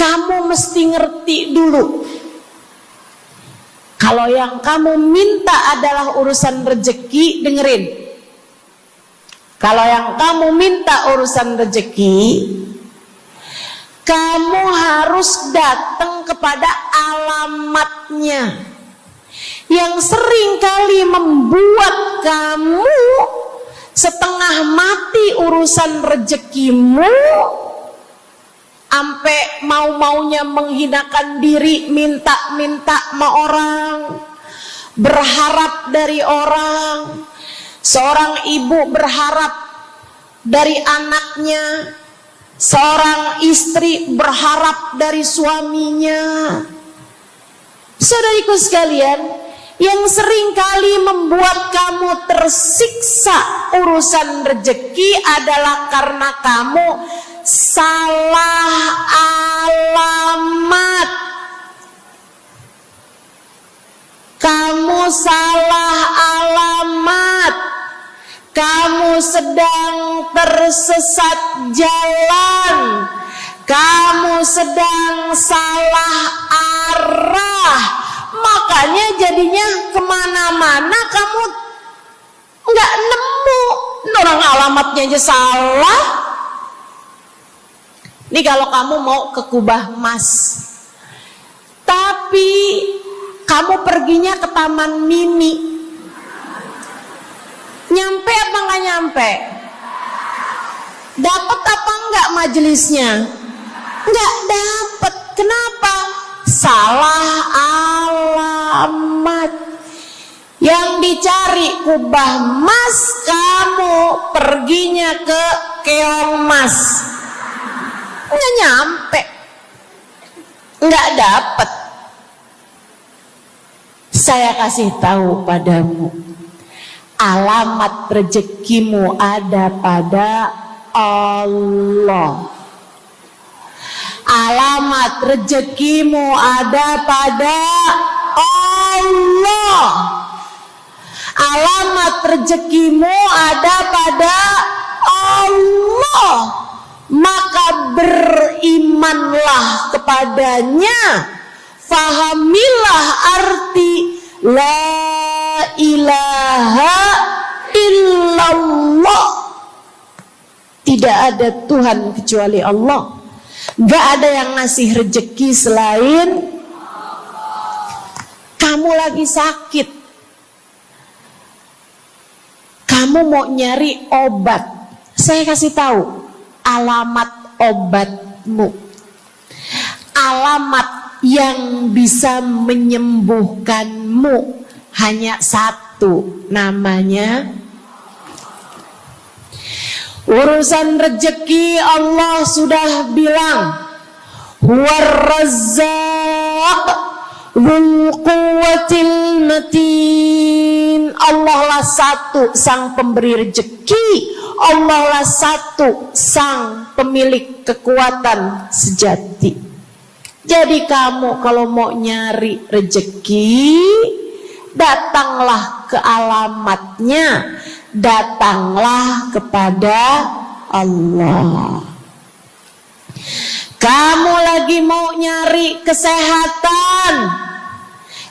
Kamu mesti ngerti dulu. Kalau yang kamu minta adalah urusan rezeki, dengerin. Kalau yang kamu minta urusan rezeki, kamu harus datang kepada alamatnya. Yang sering kali membuat kamu setengah mati urusan rezekimu, sampai mau-maunya menghinakan diri, minta-minta sama orang, berharap dari orang. Seorang ibu berharap dari anaknya, seorang istri berharap dari suaminya. Saudariku sekalian, yang sering kali membuat kamu tersiksa urusan rezeki adalah karena kamu salah alamat. Kamu salah alamat. Kamu sedang tersesat jalan. Kamu sedang salah arah. Makanya jadinya kemana-mana kamu nggak nemu. Orang alamatnya aja salah. Ini kalau kamu mau ke Kubah Mas, tapi kamu perginya ke Taman Mini, nyampe apa nggak nyampe? Dapat apa nggak majelisnya? Nggak dapat. Kenapa? Salah alamat. Yang dicari Kubah Mas, kamu perginya ke Keong Mas. Nggak nyampe, nggak dapat. Saya kasih tahu padamu, alamat rezekimu ada pada Allah. Alamat rezekimu ada pada Allah. Alamat rezekimu ada pada Allah. Allah, maka berimanlah kepadanya. Fahamilah arti la ilaha illallah. Tidak ada Tuhan kecuali Allah. Gak ada yang ngasih rezeki selain. Kamu lagi sakit, kamu mau nyari obat, saya kasih tahu alamat obatmu. Alamat yang bisa menyembuhkanmu hanya satu, namanya urusan rezeki. Allah sudah bilang, huwar razzaq dzul quwwatil matin. Allah lah satu sang pemberi rezeki, Allah lah satu sang pemilik kekuatan sejati. Jadi kamu kalau mau nyari rezeki, datanglah ke alamatnya, datanglah kepada Allah. Kamu lagi mau nyari kesehatan,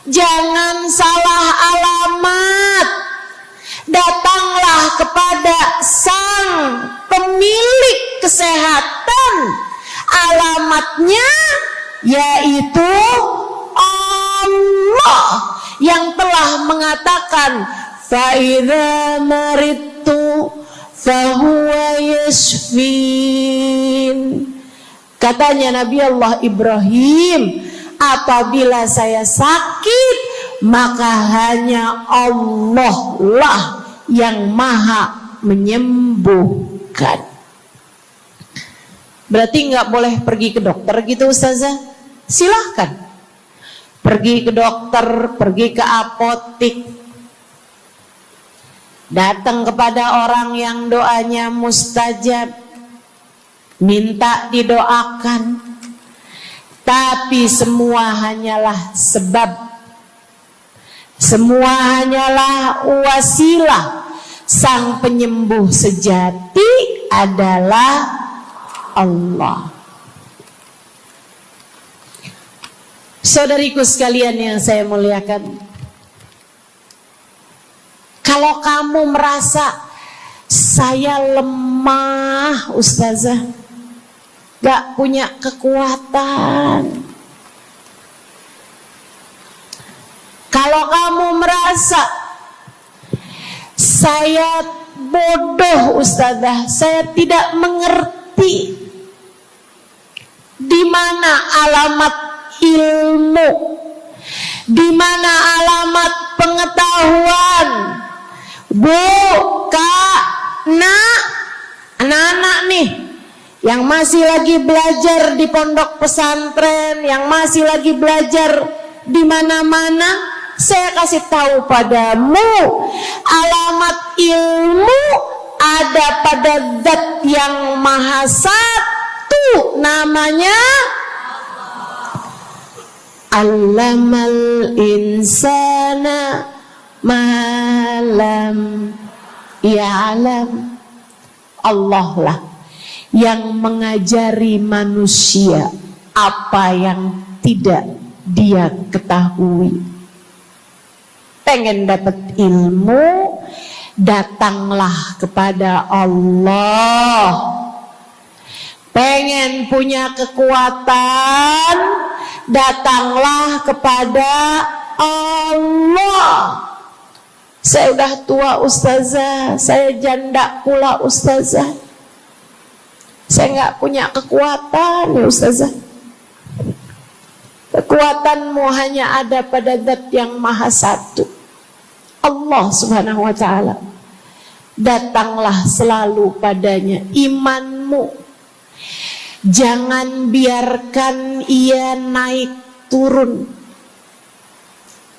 jangan salah alamat. Datanglah kepada sang pemilik kesehatan. Alamatnya yaitu Allah yang telah mengatakan, فَإِذَا مَرِضْتُ فَهُوَ يَشْفِينِ. Katanya Nabi Allah Ibrahim, apabila saya sakit, maka hanya Allah lah yang maha menyembuhkan. Berarti nggak boleh pergi ke dokter gitu Ustazah? Silahkan pergi ke dokter, pergi ke apotik, datang kepada orang yang doanya mustajab, minta didoakan. Tapi semua hanyalah sebab, semua hanyalah wasilah. Sang penyembuh sejati adalah Allah. Saudariku sekalian yang saya muliakan, kalau kamu merasa saya lemah Ustazah, gak punya kekuatan, kalau kamu merasa saya bodoh Ustazah, saya tidak mengerti di mana alamat ilmu, di mana alamat pengetahuan. Bu, Kak, Nak, anak-anak nih yang masih lagi belajar di pondok pesantren, yang masih lagi belajar di mana-mana, saya kasih tahu padamu, alamat ilmu ada pada Zat yang Maha Satu, namanya Allamal insana malam ya'lam. Allah lah yang mengajari manusia apa yang tidak dia ketahui. Pengen dapat ilmu, datanglah kepada Allah. Pengen punya kekuatan, datanglah kepada Allah. Saya udah tua Ustazah, saya janda pula Ustazah, saya nggak punya kekuatan ya Ustazah. Kekuatanmu hanya ada pada Zat yang Maha Satu, Allah Subhanahu wa Ta'ala. Datanglah selalu padanya. Imanmu jangan biarkan ia naik turun.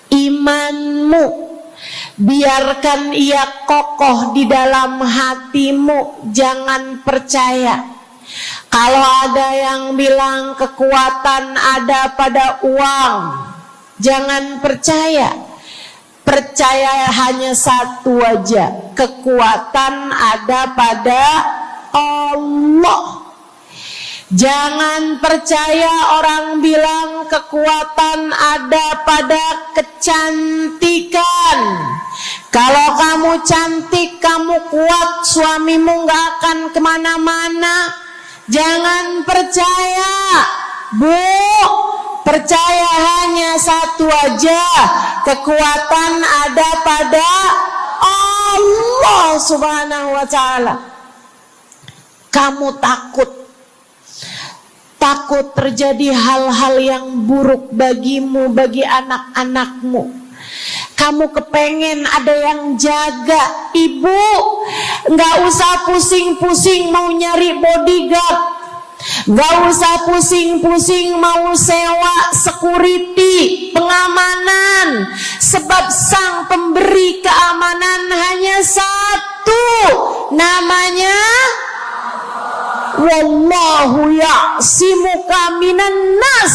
Imanmu biarkan ia kokoh di dalam hatimu. Jangan percaya kalau ada yang bilang kekuatan ada pada uang. Jangan percaya. Percaya hanya satu aja, kekuatan ada pada Allah. Jangan percaya orang bilang kekuatan ada pada kecantikan. Kalau kamu cantik, kamu kuat, suamimu gak akan kemana-mana. Jangan percaya, Bu. Percaya hanya satu aja, kekuatan ada pada Allah Subhanahu wa ta'ala. Kamu takut terjadi hal-hal yang buruk bagimu, bagi anak-anakmu. Kamu kepengen ada yang jaga. Ibu gak usah pusing-pusing mau nyari bodyguard, gak usah pusing-pusing mau sewa security, pengamanan. Sebab sang pemberi keamanan hanya satu, namanya wallahu ya'simuka minan nas.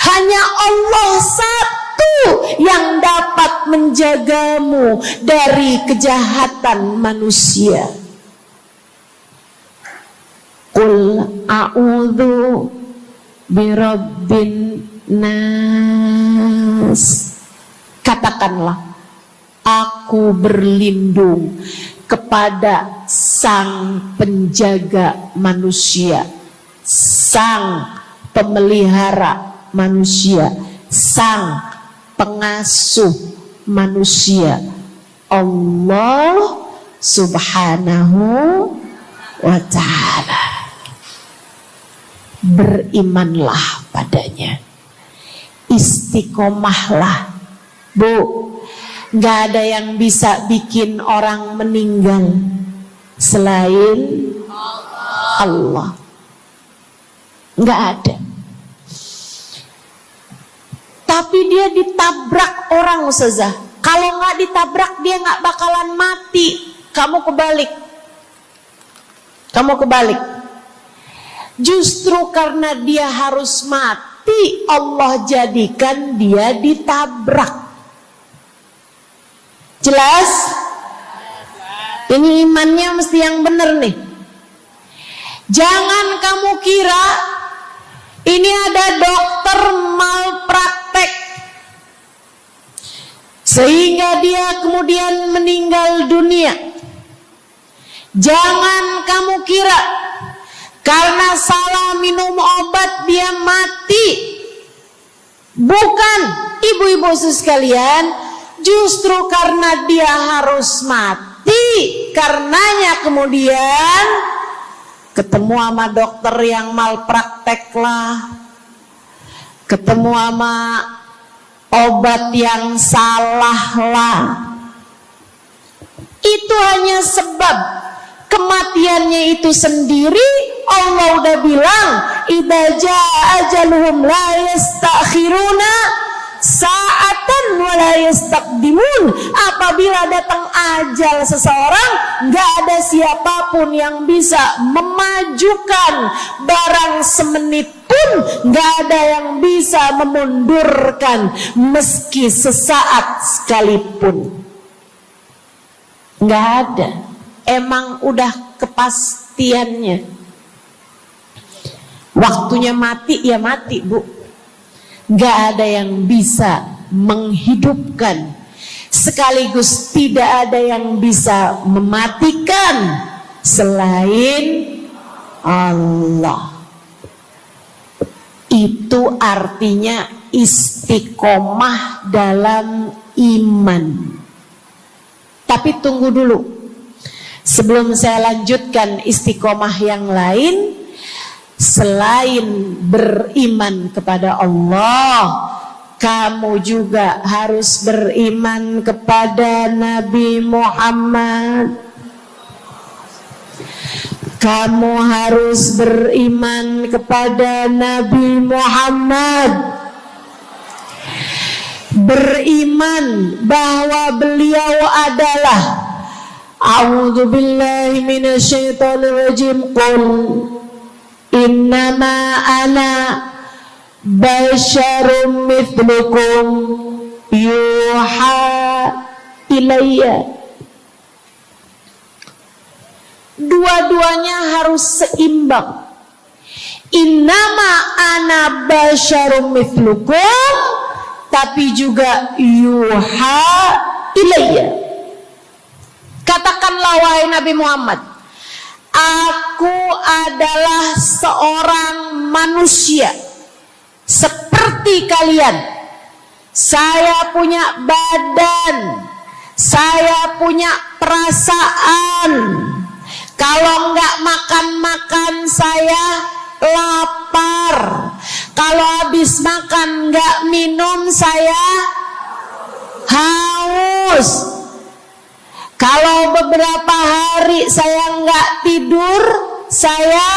Hanya Allah satu yang dapat menjagamu dari kejahatan manusia. Qul a'udzu birabbin nas. Katakanlah, aku berlindung kepada sang penjaga manusia, sang pemelihara manusia, sang pengasuh manusia, Allah Subhanahu wa ta'ala. Berimanlah padanya, istiqomahlah, Bu. Gak ada yang bisa bikin orang meninggal selain Allah. Gak ada. Tapi dia ditabrak orang, Ustazah. Kalau gak ditabrak dia gak bakalan mati. Kamu kebalik. Justru karena dia harus mati, Allah jadikan dia ditabrak. Jelas? Ini imannya mesti yang benar nih. Jangan kamu kira ini ada dokter malpraktek sehingga dia kemudian meninggal dunia. Jangan kamu kira karena salah minum obat dia mati. Bukan, ibu-ibu sekalian. Justru karena dia harus mati, karenanya kemudian ketemu sama dokter yang malpraktek lah, ketemu sama obat yang salah lah. Itu hanya sebab kematiannya itu sendiri. Allah udah bilang, idza jaa ajaluhum la yastakhiruna sa'atan wa la yastaqdimun. Apabila datang ajal seseorang, gak ada siapapun yang bisa memajukan barang semenit pun, gak ada yang bisa memundurkan meski sesaat sekalipun. Gak ada. Emang udah kepastiannya. Waktunya mati ya mati, Bu. Gak ada yang bisa menghidupkan, sekaligus tidak ada yang bisa mematikan selain Allah. Itu artinya istiqomah dalam iman. Tapi tunggu dulu, sebelum saya lanjutkan istiqomah yang lain. Selain beriman kepada Allah, kamu juga harus beriman kepada Nabi Muhammad. Kamu harus beriman kepada Nabi Muhammad. Beriman bahwa beliau adalah, a'udzubillahi minasyaitonirrajim, qul innama ana basyarum mithlukum yuha ilayya Dua-duanya harus seimbang. Innama ana basyarum mithlukum, tapi juga yuha ilayya. Katakanlah wahai Nabi Muhammad, aku adalah seorang manusia seperti kalian. Saya punya badan, saya punya perasaan. Kalau nggak makan-makan saya lapar. Kalau habis makan nggak minum saya haus. Kalau beberapa hari saya nggak tidur saya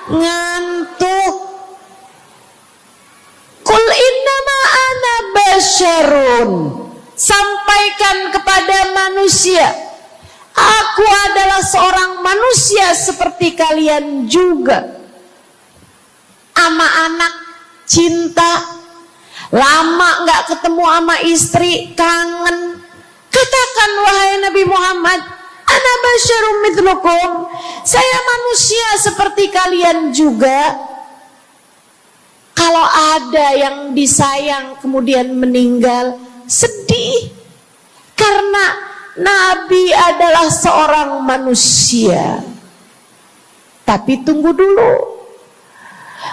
ngantuk. Qul innama ana basyarun, sampaikan kepada manusia, aku adalah seorang manusia seperti kalian juga. Ama anak cinta, lama nggak ketemu sama istri kangen. Katakan wahai Nabi Muhammad, ana basyarum mithlukum, saya manusia seperti kalian juga. Kalau ada yang disayang kemudian meninggal, sedih. Karena Nabi adalah seorang manusia. Tapi tunggu dulu.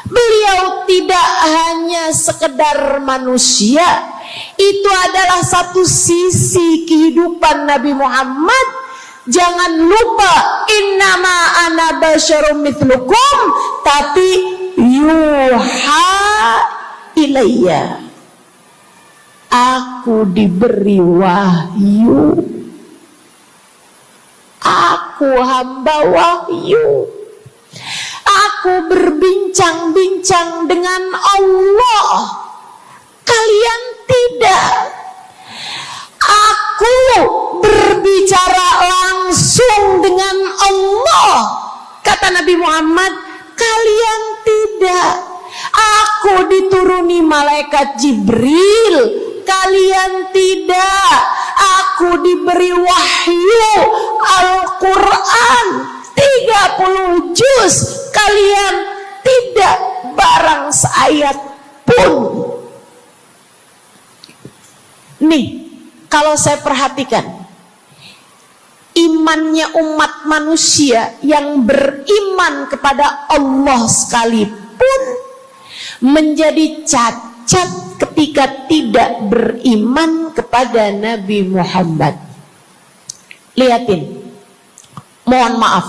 Beliau tidak hanya sekedar manusia. Itu adalah satu sisi kehidupan Nabi Muhammad. Jangan lupa, innama ana basyarum mithlukum, tapi yuha ilayya, aku diberi wahyu, aku hamba wahyu, aku berbincang-bincang dengan Allah, kalian tidak. Aku berbicara langsung dengan Allah, kata Nabi Muhammad, kalian tidak. Aku dituruni malaikat Jibril, kalian tidak. Aku diberi wahyu Al-Quran 30 juz, kalian tidak barang seayat pun. Nih, kalau saya perhatikan, imannya umat manusia yang beriman kepada Allah sekalipun menjadi cacat ketika tidak beriman kepada Nabi Muhammad. Lihatin, mohon maaf,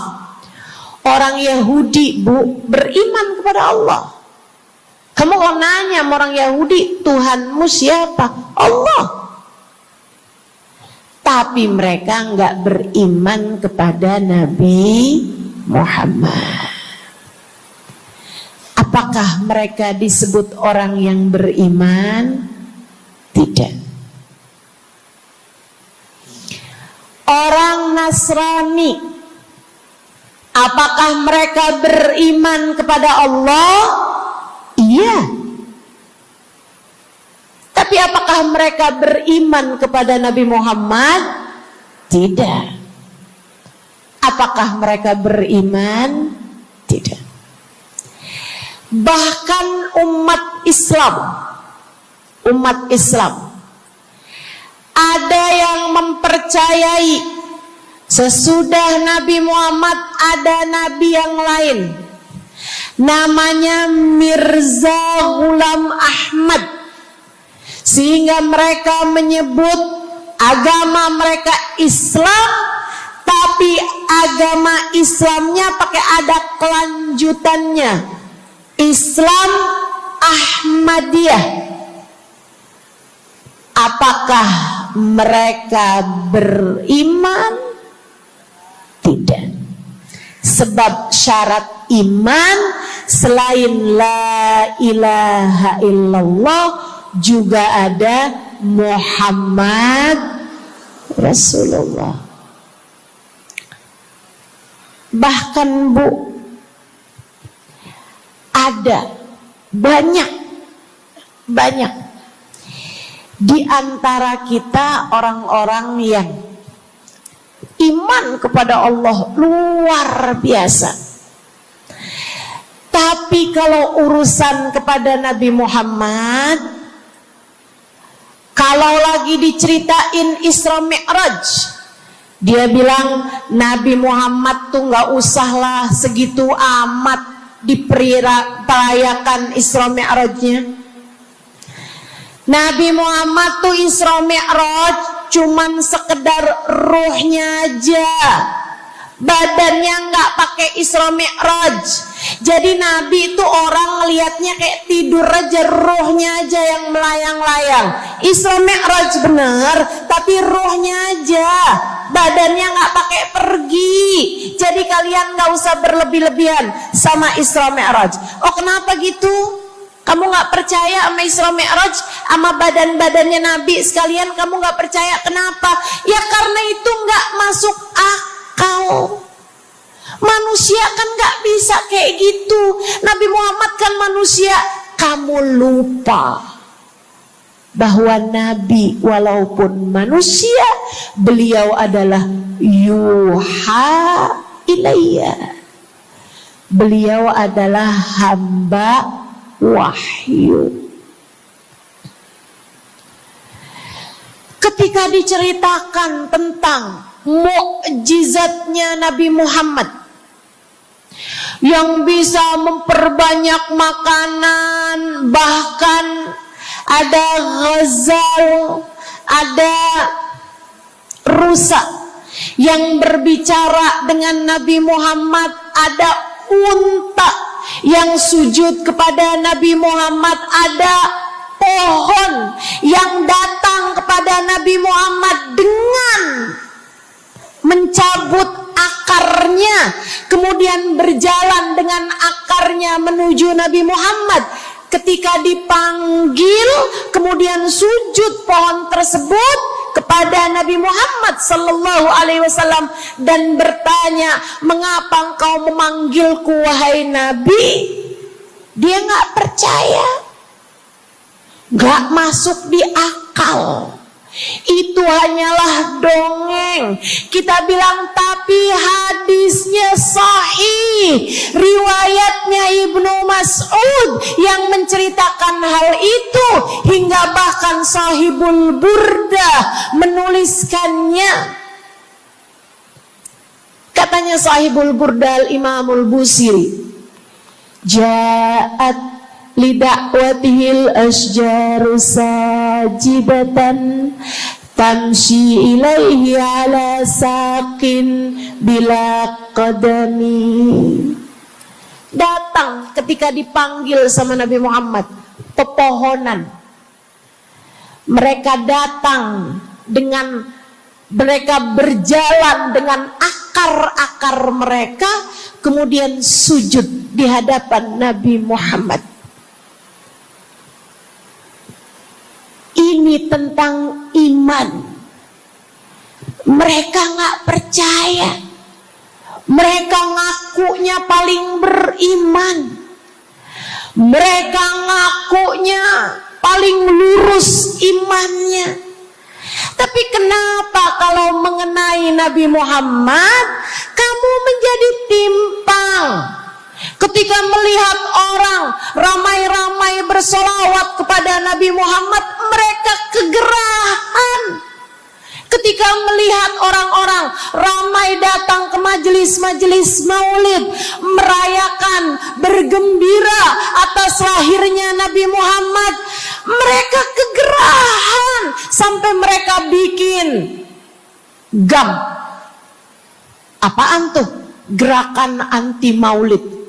orang Yahudi beriman kepada Allah. Kamu kalau nanya sama orang Yahudi, Tuhanmu siapa? Allah. Tapi mereka nggak beriman kepada Nabi Muhammad. Apakah mereka disebut orang yang beriman? Tidak. Orang Nasrani, apakah mereka beriman kepada Allah? Iya. Tapi apakah mereka beriman kepada Nabi Muhammad? Tidak. Apakah mereka beriman? Tidak. Bahkan umat Islam ada yang mempercayai sesudah Nabi Muhammad ada nabi yang lain, namanya Mirza Ghulam Ahmad, sehingga mereka menyebut agama mereka Islam, tapi agama Islamnya pakai ada kelanjutannya, Islam Ahmadiyah. Apakah mereka beriman? Tidak. Sebab syarat iman selain la ilaha illallah juga ada Muhammad Rasulullah. Bahkan Bu, ada banyak di antara kita orang-orang yang iman kepada Allah luar biasa. Tapi kalau urusan kepada Nabi Muhammad, kalau lagi diceritain Isra Mi'raj, dia bilang Nabi Muhammad tuh gak usahlah segitu amat diperayakan Isra Mi'rajnya. Nabi Muhammad tuh Isra Mi'raj cuman sekedar ruhnya aja, badannya nggak pakai Isra Mi'raj. Jadi Nabi itu orang ngelihatnya kayak tidur aja, ruhnya aja yang melayang-layang. Isra Mi'raj bener, tapi ruhnya aja, badannya nggak pakai pergi. Jadi kalian nggak usah berlebih-lebihan sama Isra Mi'raj. Oh kenapa gitu? Kamu nggak percaya sama Isra Mi'raj, sama badan-badannya Nabi sekalian? Kamu nggak percaya, kenapa? Ya karena itu nggak masuk akal. Manusia kan nggak bisa kayak gitu. Nabi Muhammad kan manusia. Kamu lupa bahwa Nabi walaupun manusia, beliau adalah yuha ilayya. Beliau adalah hamba wahyu. Ketika diceritakan tentang mukjizatnya Nabi Muhammad yang bisa memperbanyak makanan, bahkan ada ghazal, ada rusa yang berbicara dengan Nabi Muhammad, ada unta yang sujud kepada Nabi Muhammad, ada pohon yang datang kepada Nabi Muhammad dengan mencabut akarnya, kemudian berjalan dengan akarnya menuju Nabi Muhammad. Ketika dipanggil, kemudian sujud pohon tersebut kepada Nabi Muhammad sallallahu alaihi wasallam dan bertanya, "Mengapa engkau memanggilku wahai Nabi?" Dia nggak percaya, nggak masuk di akal. Itu hanyalah dongeng. Kita bilang tapi hadisnya sahih, riwayatnya Ibnu Mas'ud yang menceritakan hal itu, hingga bahkan Sahibul Burdah menuliskannya. Katanya Sahibul Burdah Imamul Busiri, ja'at lidakwatihil asjaru sajidatan tamshi ilaihi ala saqin bila qadami. Datang ketika dipanggil sama Nabi Muhammad pepohonan. Mereka datang dengan, mereka berjalan dengan akar-akar mereka, kemudian sujud di hadapan Nabi Muhammad. Ini tentang iman. Mereka nggak percaya. Mereka ngakunya paling beriman. Mereka ngakunya paling lurus imannya. Tapi kenapa kalau mengenai Nabi Muhammad kamu menjadi timpang? Ketika melihat orang ramai-ramai bersolawat kepada Nabi Muhammad, mereka kegerahan. Ketika melihat orang-orang ramai datang ke majelis-majelis maulid, merayakan, bergembira atas lahirnya Nabi Muhammad, mereka kegerahan sampai mereka bikin GAM. Apaan tuh? Gerakan anti maulid.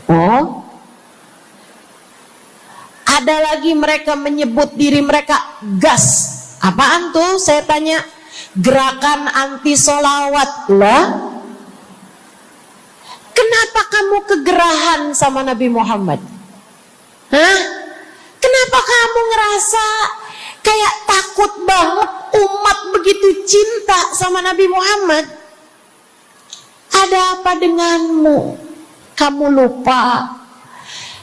Oh, ada lagi mereka menyebut diri mereka GAS. Apaan tuh? Saya tanya. Gerakan anti solawat lah. Kenapa kamu kegerahan sama Nabi Muhammad? Hah? Kenapa kamu ngerasa kayak takut banget umat begitu cinta sama Nabi Muhammad? Ada apa denganmu? Kamu lupa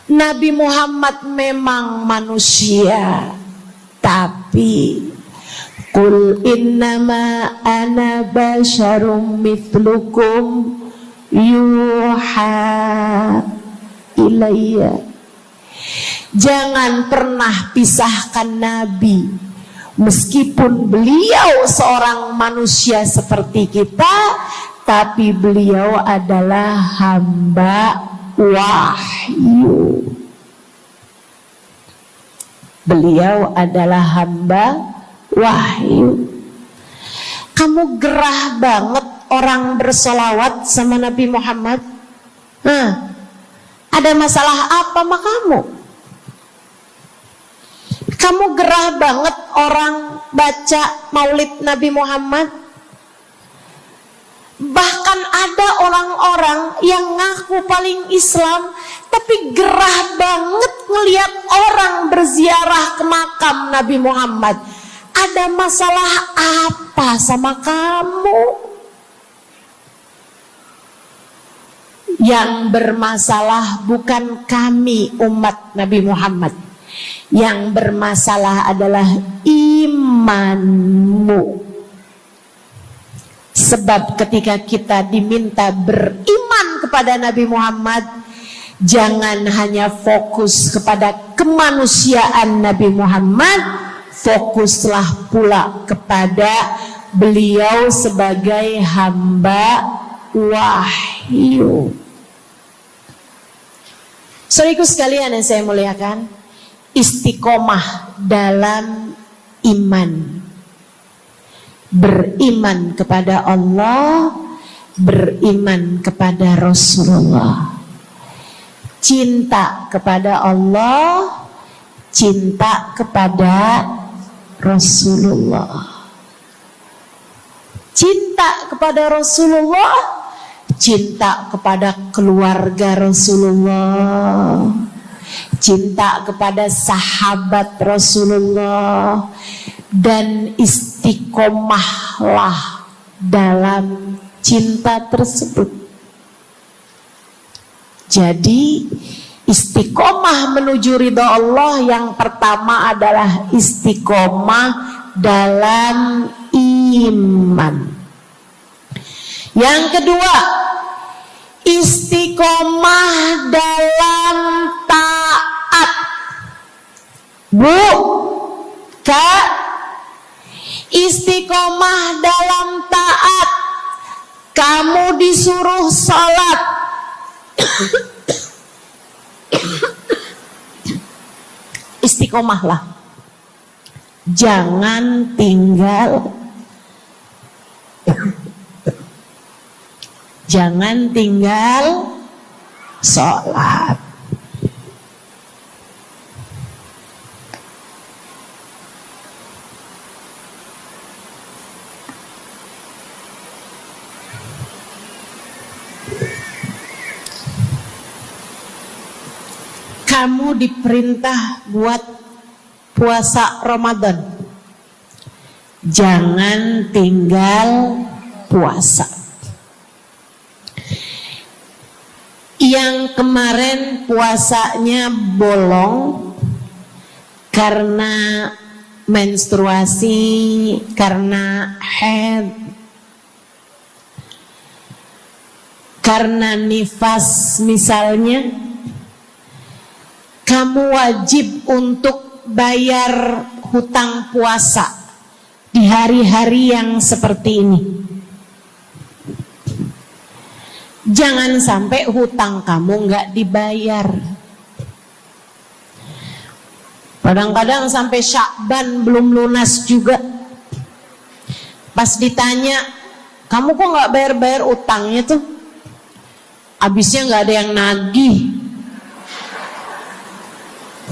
Nabi Muhammad memang manusia, tapi Qul innama ana basyarum mithlukum yuha ilayya. Jangan pernah pisahkan Nabi, meskipun beliau seorang manusia seperti kita, tapi beliau adalah hamba wahyu. Beliau adalah hamba wahyu. Kamu gerah banget orang bersolawat sama Nabi Muhammad? Ada masalah apa sama kamu? Kamu gerah banget orang baca maulid Nabi Muhammad? Bahkan ada orang-orang yang ngaku paling Islam, tapi gerah banget ngelihat orang berziarah ke makam Nabi Muhammad. Ada masalah apa sama kamu? Yang bermasalah bukan kami umat Nabi Muhammad. Yang bermasalah adalah imanmu. Sebab ketika kita diminta beriman kepada Nabi Muhammad, jangan hanya fokus kepada kemanusiaan Nabi Muhammad, fokuslah pula kepada beliau sebagai hamba wahyu. Saudaraku sekalian yang saya muliakan, istiqomah dalam iman. Beriman kepada Allah, beriman kepada Rasulullah. Cinta kepada Allah, cinta kepada Rasulullah. Cinta kepada Rasulullah, cinta kepada keluarga Rasulullah, cinta kepada sahabat Rasulullah, dan istiqomahlah dalam cinta tersebut. Jadi istiqomah menuju ridha Allah yang pertama adalah istiqomah dalam iman. Yang kedua, istiqomah dalam taat. Bu, Kak, istiqomah dalam taat. Kamu disuruh salat, istiqomahlah. Jangan tinggal sholat. Kamu diperintah buat puasa Ramadan, jangan tinggal puasa. Yang kemarin puasanya bolong karena menstruasi, karena haid, karena nifas misalnya, kamu wajib untuk bayar hutang puasa di hari-hari yang seperti ini. Jangan sampai hutang kamu nggak dibayar. Kadang-kadang sampai Syakban belum lunas juga. Pas ditanya, kamu kok nggak bayar-bayar utangnya tuh? Habisnya nggak ada yang nagih.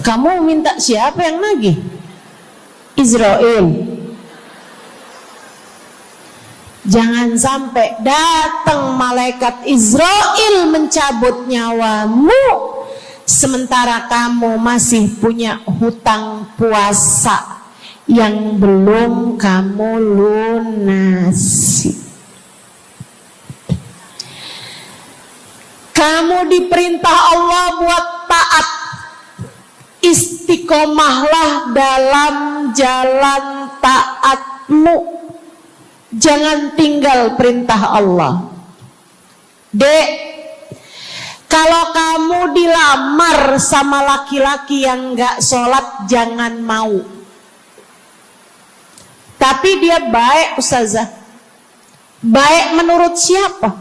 Kamu minta siapa yang nagih? Israel. Jangan sampai datang malaikat Israel mencabut nyawamu, sementara kamu masih punya hutang puasa yang belum kamu lunasi. Kamu diperintah Allah buat taat. Istiqomahlah dalam jalan taat anakmu jangan tinggal perintah Allah. Dek, kalau kamu dilamar sama laki-laki yang gak sholat, jangan mau. Tapi dia baik, Ustazah. Baik menurut siapa?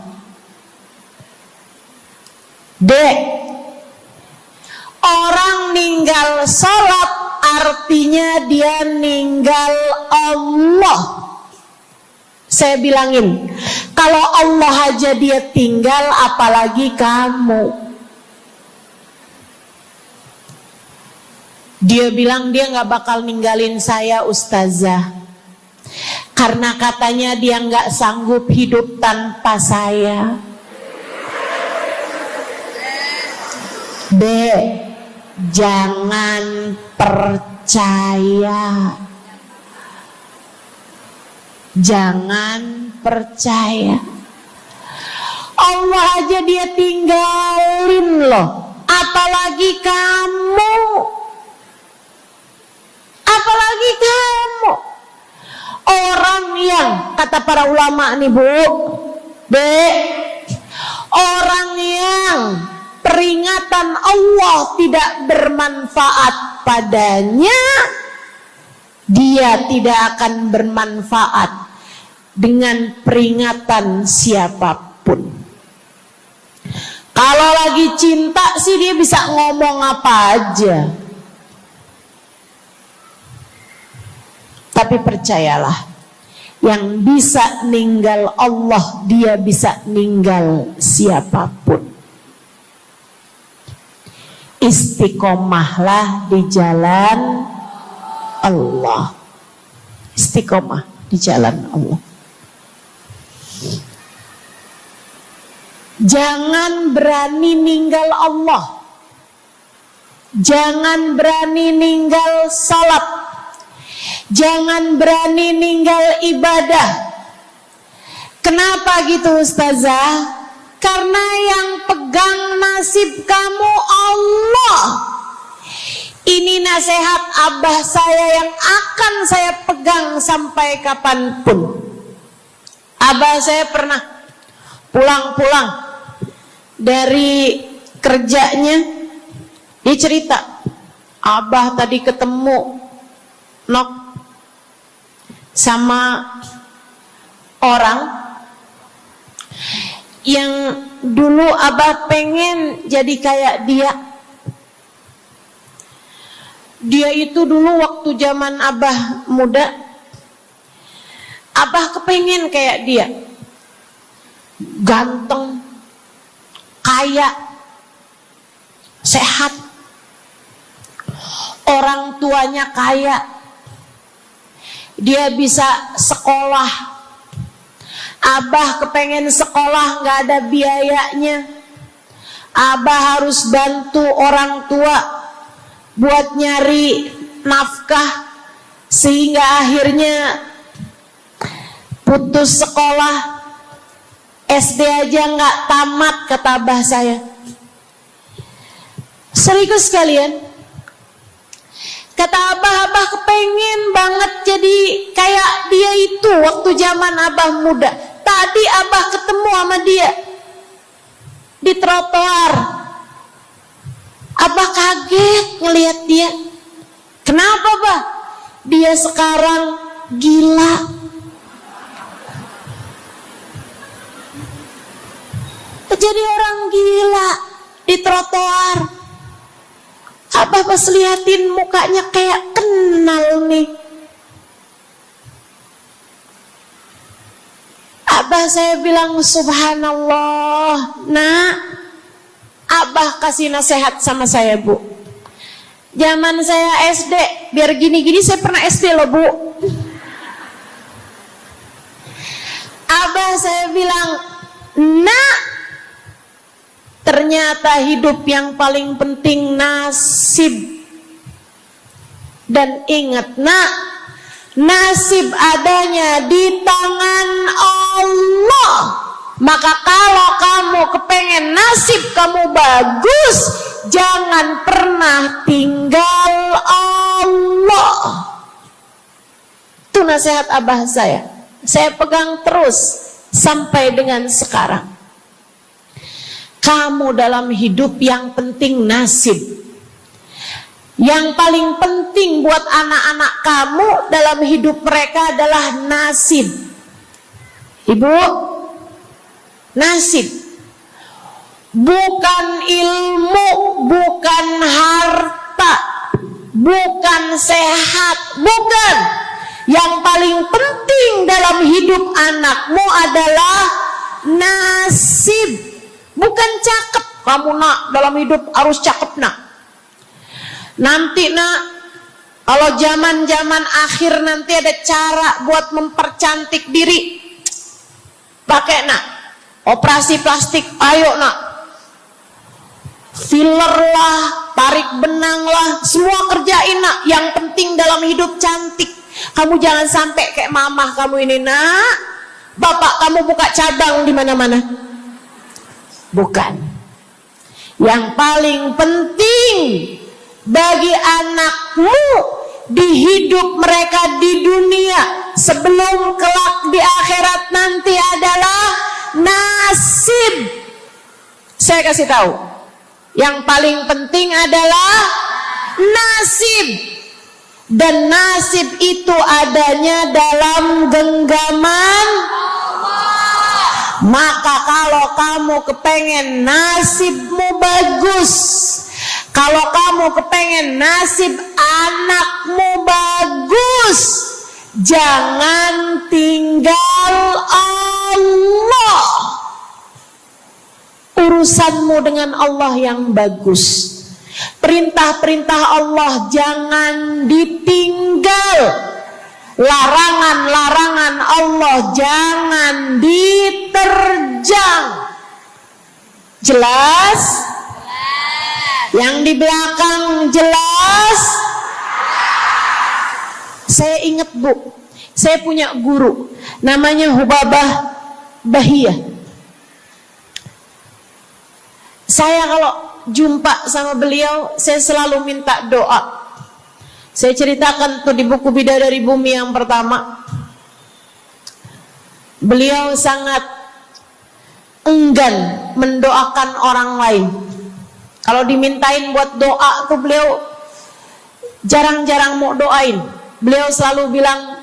Dek, orang ninggal sholat artinya dia ninggal Allah. Saya bilangin, kalau Allah aja dia tinggal, apalagi kamu. Dia bilang dia gak bakal ninggalin saya, Ustazah, karena katanya dia gak sanggup hidup tanpa saya. Dek, jangan percaya. Jangan percaya. Allah aja dia tinggalin loh, apalagi kamu. Apalagi kamu. Orang yang, kata para ulama nih Bu, orang yang peringatan Allah tidak bermanfaat padanya, dia tidak akan bermanfaat dengan peringatan siapapun. Kalau lagi cinta sih dia bisa ngomong apa aja. Tapi percayalah, yang bisa ninggal Allah, dia bisa ninggal siapapun. Istiqomahlah di jalan Allah. Istiqomah di jalan Allah. Jangan berani ninggal Allah. Jangan berani ninggal salat. Jangan berani ninggal ibadah. Kenapa gitu Ustazah? Karena yang pegang nasib kamu Allah. Ini nasihat abah saya yang akan saya pegang sampai kapanpun. Abah saya pernah pulang-pulang dari kerjanya, dia cerita, abah tadi ketemu sama orang yang dulu abah pengen jadi kayak dia. Dia itu dulu waktu zaman abah muda, abah kepengen kayak dia, ganteng, kaya, sehat, orang tuanya kaya, dia bisa sekolah. Abah kepengen sekolah, gak ada biayanya. Abah harus bantu orang tua buat nyari nafkah, sehingga akhirnya putus sekolah. SD aja gak tamat, kata abah saya. Serius sekalian, kata abah kepengen banget jadi kayak dia itu waktu zaman abah muda. Tadi abah ketemu sama dia di trotoar. Abah kaget ngelihat dia. Kenapa, Bah? Dia sekarang gila. Jadi orang gila di trotoar. Abah pas liatin mukanya kayak kenal nih. Abah saya bilang subhanallah. Nak, abah kasih nasihat sama saya Bu. Zaman saya SD, biar gini-gini saya pernah SD loh Bu. Abah saya bilang, nak, ternyata hidup yang paling penting nasib. Dan ingat nak, nasib adanya di tangan Allah. Maka kalau kamu kepengen nasib kamu bagus, jangan pernah tinggal Allah. Itu nasihat abah saya pegang terus sampai dengan sekarang. Kamu dalam hidup yang penting nasib. Yang paling penting buat anak-anak kamu dalam hidup mereka adalah nasib. Ibu, nasib. Bukan ilmu, bukan harta, bukan sehat, bukan. Yang paling penting dalam hidup anakmu adalah nasib. Bukan cakep. Kamu nak dalam hidup harus cakep nak. Nanti nak, kalau zaman-zaman akhir nanti ada cara buat mempercantik diri. Pakai nak, operasi plastik, ayo nak. Filler lah, tarik benang lah, semua kerjain nak. Yang penting dalam hidup cantik. Kamu jangan sampai kayak mamah kamu ini nak. Bapak kamu buka cabang di mana-mana. Bukan. Yang paling penting bagi anakmu di hidup mereka di dunia sebelum kelak di akhirat nanti adalah nasib. Saya kasih tahu, yang paling penting adalah nasib. Dan nasib itu adanya dalam genggaman Allah. Maka kalau kamu kepengen nasibmu bagus, kalau kamu kepengen nasib anakmu bagus, jangan tinggal Allah. Urusanmu dengan Allah yang bagus. Perintah-perintah Allah jangan ditinggal. Larangan-larangan Allah jangan diterjang. Jelas? Yang di belakang jelas? Saya ingat Bu, saya punya guru namanya Hubabah Bahiyah. Saya kalau jumpa sama beliau, saya selalu minta doa. Saya ceritakan tuh di buku Bidadari Bumi yang pertama. Beliau sangat enggan mendoakan orang lain. Kalau dimintain buat doa tuh beliau jarang-jarang mau doain. Beliau selalu bilang,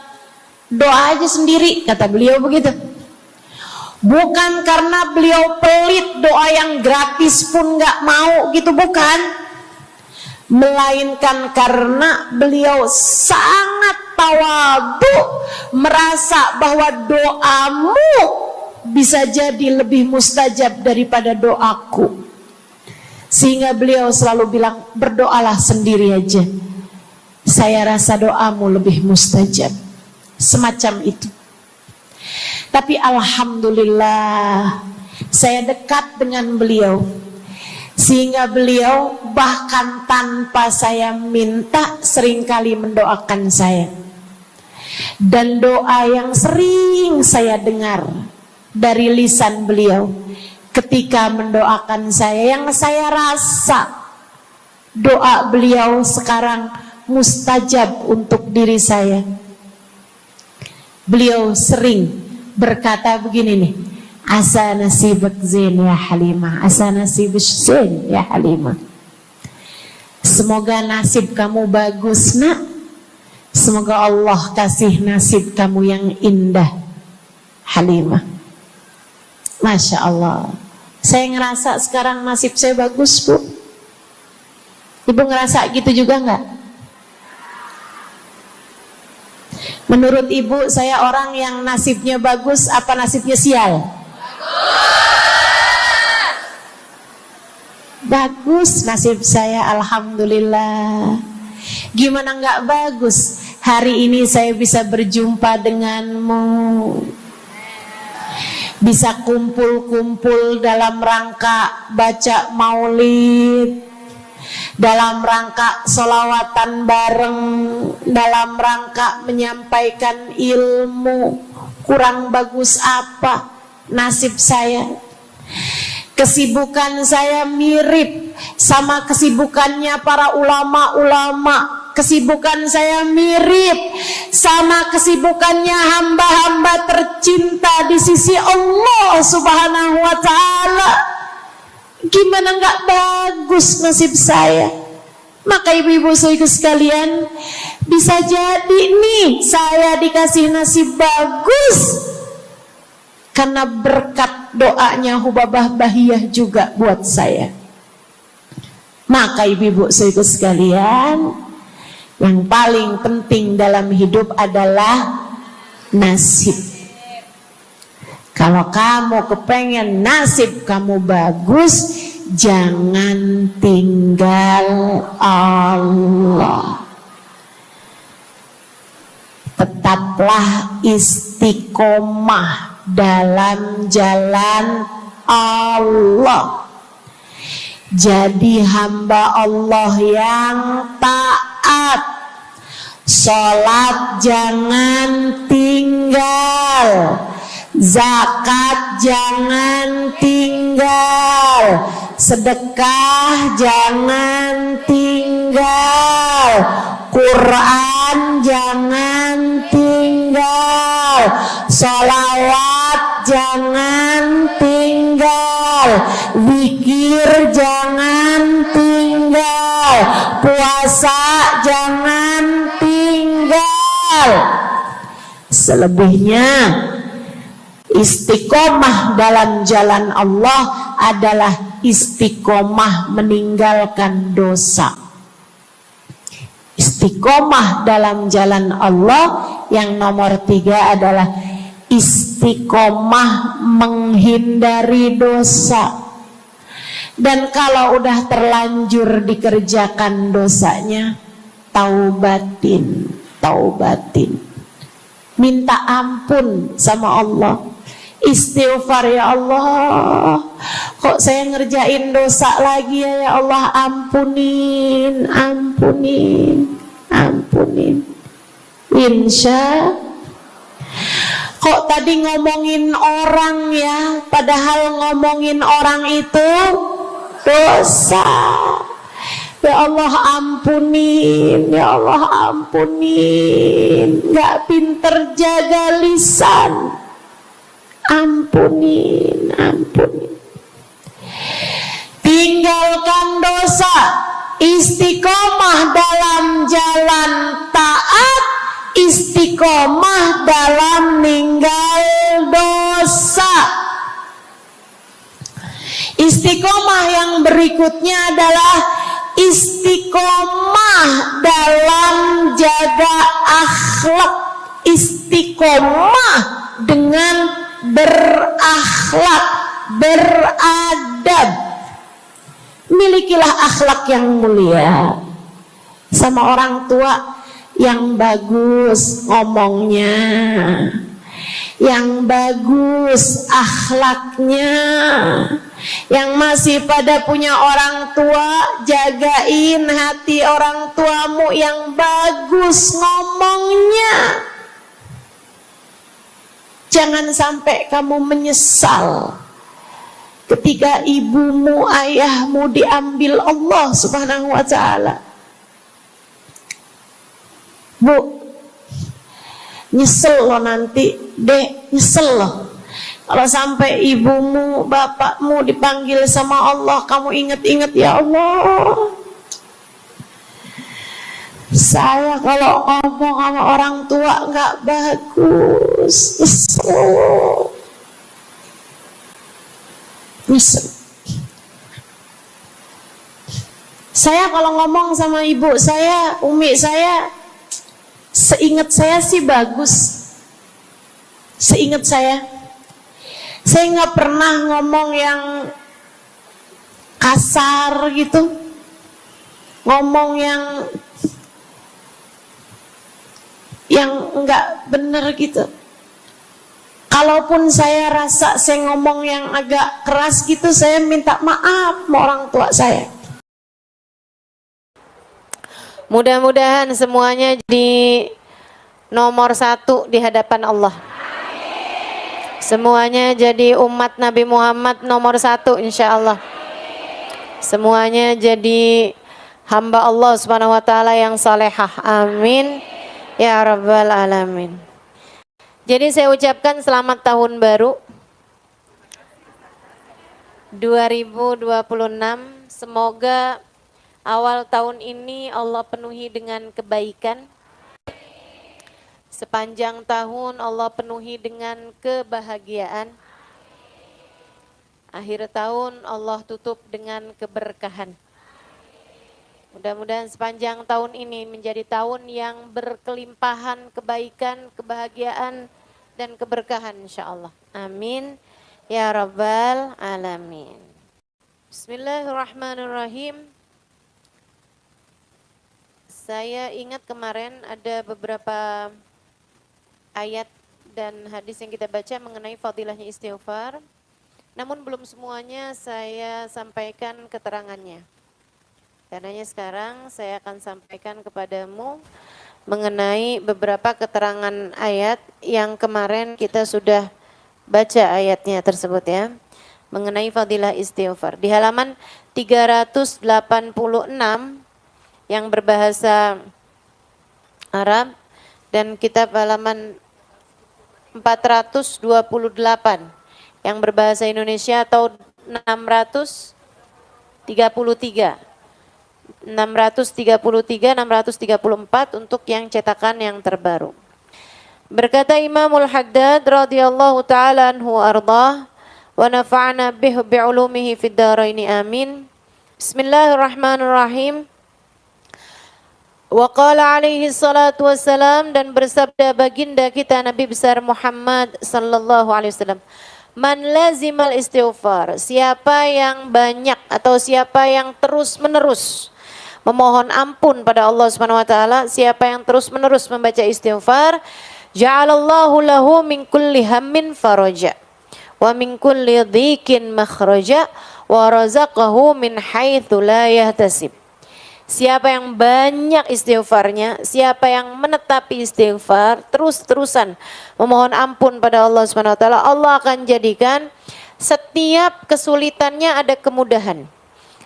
doa aja sendiri, kata beliau begitu. Bukan karena beliau pelit, doa yang gratis pun gak mau gitu, bukan. Melainkan karena beliau sangat tawadhu, merasa bahwa doamu bisa jadi lebih mustajab daripada doaku. Sehingga beliau selalu bilang, berdoalah sendiri aja, saya rasa doamu lebih mustajab. Semacam itu. Tapi alhamdulillah saya dekat dengan beliau, sehingga beliau bahkan tanpa saya minta seringkali mendoakan saya. Dan doa yang sering saya dengar dari lisan beliau ketika mendoakan saya, yang saya rasa doa beliau sekarang mustajab untuk diri saya. Beliau sering berkata begini nih, asa nasibak zain ya Halimah, asa nasibak zain ya Halimah. Semoga nasib kamu bagus nak, semoga Allah kasih nasib kamu yang indah Halimah. Masya Allah, saya ngerasa sekarang nasib saya bagus Bu. Ibu ngerasa gitu juga nggak? Menurut ibu, saya orang yang nasibnya bagus apa nasibnya sial? Bagus nasib saya, alhamdulillah. Gimana nggak bagus? Hari ini saya bisa berjumpa denganmu, bisa kumpul-kumpul dalam rangka baca maulid, dalam rangka sholawatan bareng, dalam rangka menyampaikan ilmu. Kurang bagus apa nasib saya? Kesibukan saya mirip sama kesibukannya para ulama-ulama. kesibukan saya mirip sama kesibukannya hamba-hamba tercinta di sisi Allah Subhanahu wa ta'ala. Gimana nggak bagus nasib saya? Maka ibu-ibu saudaraku sekalian, bisa jadi nih saya dikasih nasib bagus karena berkat doanya Hubabah Bahiyah juga buat saya. Maka ibu-ibu saudaraku sekalian, yang paling penting dalam hidup adalah nasib. Kalau kamu kepengen nasib kamu bagus, jangan tinggal Allah. Tetaplah istiqomah dalam jalan Allah. Jadi hamba Allah yang taat. Sholat jangan tinggal, zakat jangan tinggal, sedekah jangan tinggal, Quran jangan tinggal, sholawat jangan tinggal, zikir jangan tinggal, puasa jangan tinggal. Selebihnya istiqomah dalam jalan Allah adalah istiqomah meninggalkan dosa. Istiqomah dalam jalan Allah yang nomor 3 adalah istiqomah menghindari dosa. Dan kalau udah terlanjur dikerjakan dosanya, taubatin. Minta ampun sama Allah. Istighfar, ya Allah, kok saya ngerjain dosa lagi ya Allah, ampunin. Insya. Kok tadi ngomongin orang ya, padahal ngomongin orang itu dosa. Ya Allah ampunin, ya Allah ampunin. Gak pinter jaga lisan. Ampunin. Tinggalkan dosa, istiqomah dalam jalan taat, istiqomah dalam ninggal dosa. Istiqomah yang berikutnya adalah istiqomah dalam jaga akhlak, istiqomah dengan berakhlak, beradab. Milikilah akhlak yang mulia. Sama orang tua yang bagus ngomongnya, yang bagus akhlaknya. Yang masih pada punya orang tua, jagain hati orang tuamu yang bagus ngomongnya. Jangan sampai kamu menyesal ketika ibumu, ayahmu diambil Allah Subhanahu wa ta'ala. Bu, nyesel lo nanti, dek, nyesel lo kalau sampai ibumu, bapakmu dipanggil sama Allah. Kamu ingat-ingat, ya Allah, saya kalau ngomong sama orang tua nggak bagus, nyesel. Saya kalau ngomong sama ibu saya, umi saya, seingat saya sih bagus. Seingat saya nggak pernah ngomong yang kasar gitu, ngomong yang nggak bener gitu. Kalaupun saya rasa saya ngomong yang agak keras gitu, saya minta maaf sama orang tua saya. Mudah-mudahan semuanya jadi nomor 1 di hadapan Allah. Semuanya jadi umat Nabi Muhammad nomor 1 insya Allah. Semuanya jadi hamba Allah Subhanahu wa taala yang salehah. Amin ya rabbal alamin. Jadi saya ucapkan selamat tahun baru 2026. Semoga awal tahun ini Allah penuhi dengan kebaikan. Sepanjang tahun Allah penuhi dengan kebahagiaan. Akhir tahun Allah tutup dengan keberkahan. Mudah-mudahan sepanjang tahun ini menjadi tahun yang berkelimpahan kebaikan, kebahagiaan, dan keberkahan insyaallah. Amin ya rabbal alamin. Bismillahirrahmanirrahim. Saya ingat kemarin ada beberapa ayat dan hadis yang kita baca mengenai fadilahnya istighfar. Namun belum semuanya saya sampaikan keterangannya. Karenanya sekarang saya akan sampaikan kepadamu mengenai beberapa keterangan ayat yang kemarin kita sudah baca ayatnya tersebut ya. Mengenai fadilah istighfar. Di halaman 386 yang berbahasa Arab dan kitab halaman 428 yang berbahasa Indonesia atau 634 untuk yang cetakan yang terbaru. Berkata Imamul Haddad radhiyallahu taala anhu ardah wa nafa'ana bi'ulumihi fid dharain amin. Bismillahirrahmanirrahim. Wa qala alaihi salatu wassalam, dan bersabda baginda kita Nabi besar Muhammad sallallahu alaihi wasallam, man lazimal istighfar, siapa yang banyak atau siapa yang terus menerus memohon ampun pada Allah Subhanahu wa taala, siapa yang terus menerus membaca istighfar, ja'alallahu lahu min kulli hammin faraja wa min kulli dhikin makhraja wa razaqahu min haitsu la yahtasib. Siapa yang banyak istighfarnya, siapa yang menetapi istighfar, terus-terusan memohon ampun pada Allah Subhanahu wa taala, Allah akan jadikan setiap kesulitannya ada kemudahan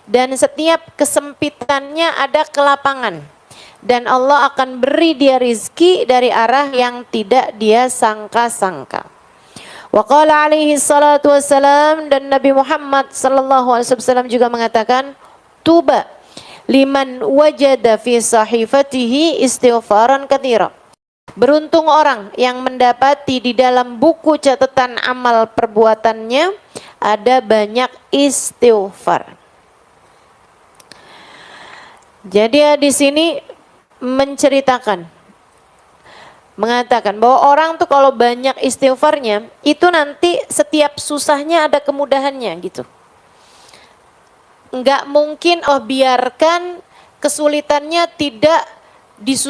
dan setiap kesempitannya ada kelapangan, dan Allah akan beri dia rizki dari arah yang tidak dia sangka-sangka. Wa qala alaihi salatu wassalam, dan Nabi Muhammad sallallahu alaihi wasallam juga mengatakan, tuba liman wajada fi sahifatihi istighfaran katsira. Beruntung orang yang mendapati di dalam buku catatan amal perbuatannya ada banyak istighfar. Jadi di sini menceritakan, mengatakan bahwa orang tuh kalau banyak istighfarnya itu nanti setiap susahnya ada kemudahannya gitu. Enggak mungkin biarkan kesulitannya tidak disusul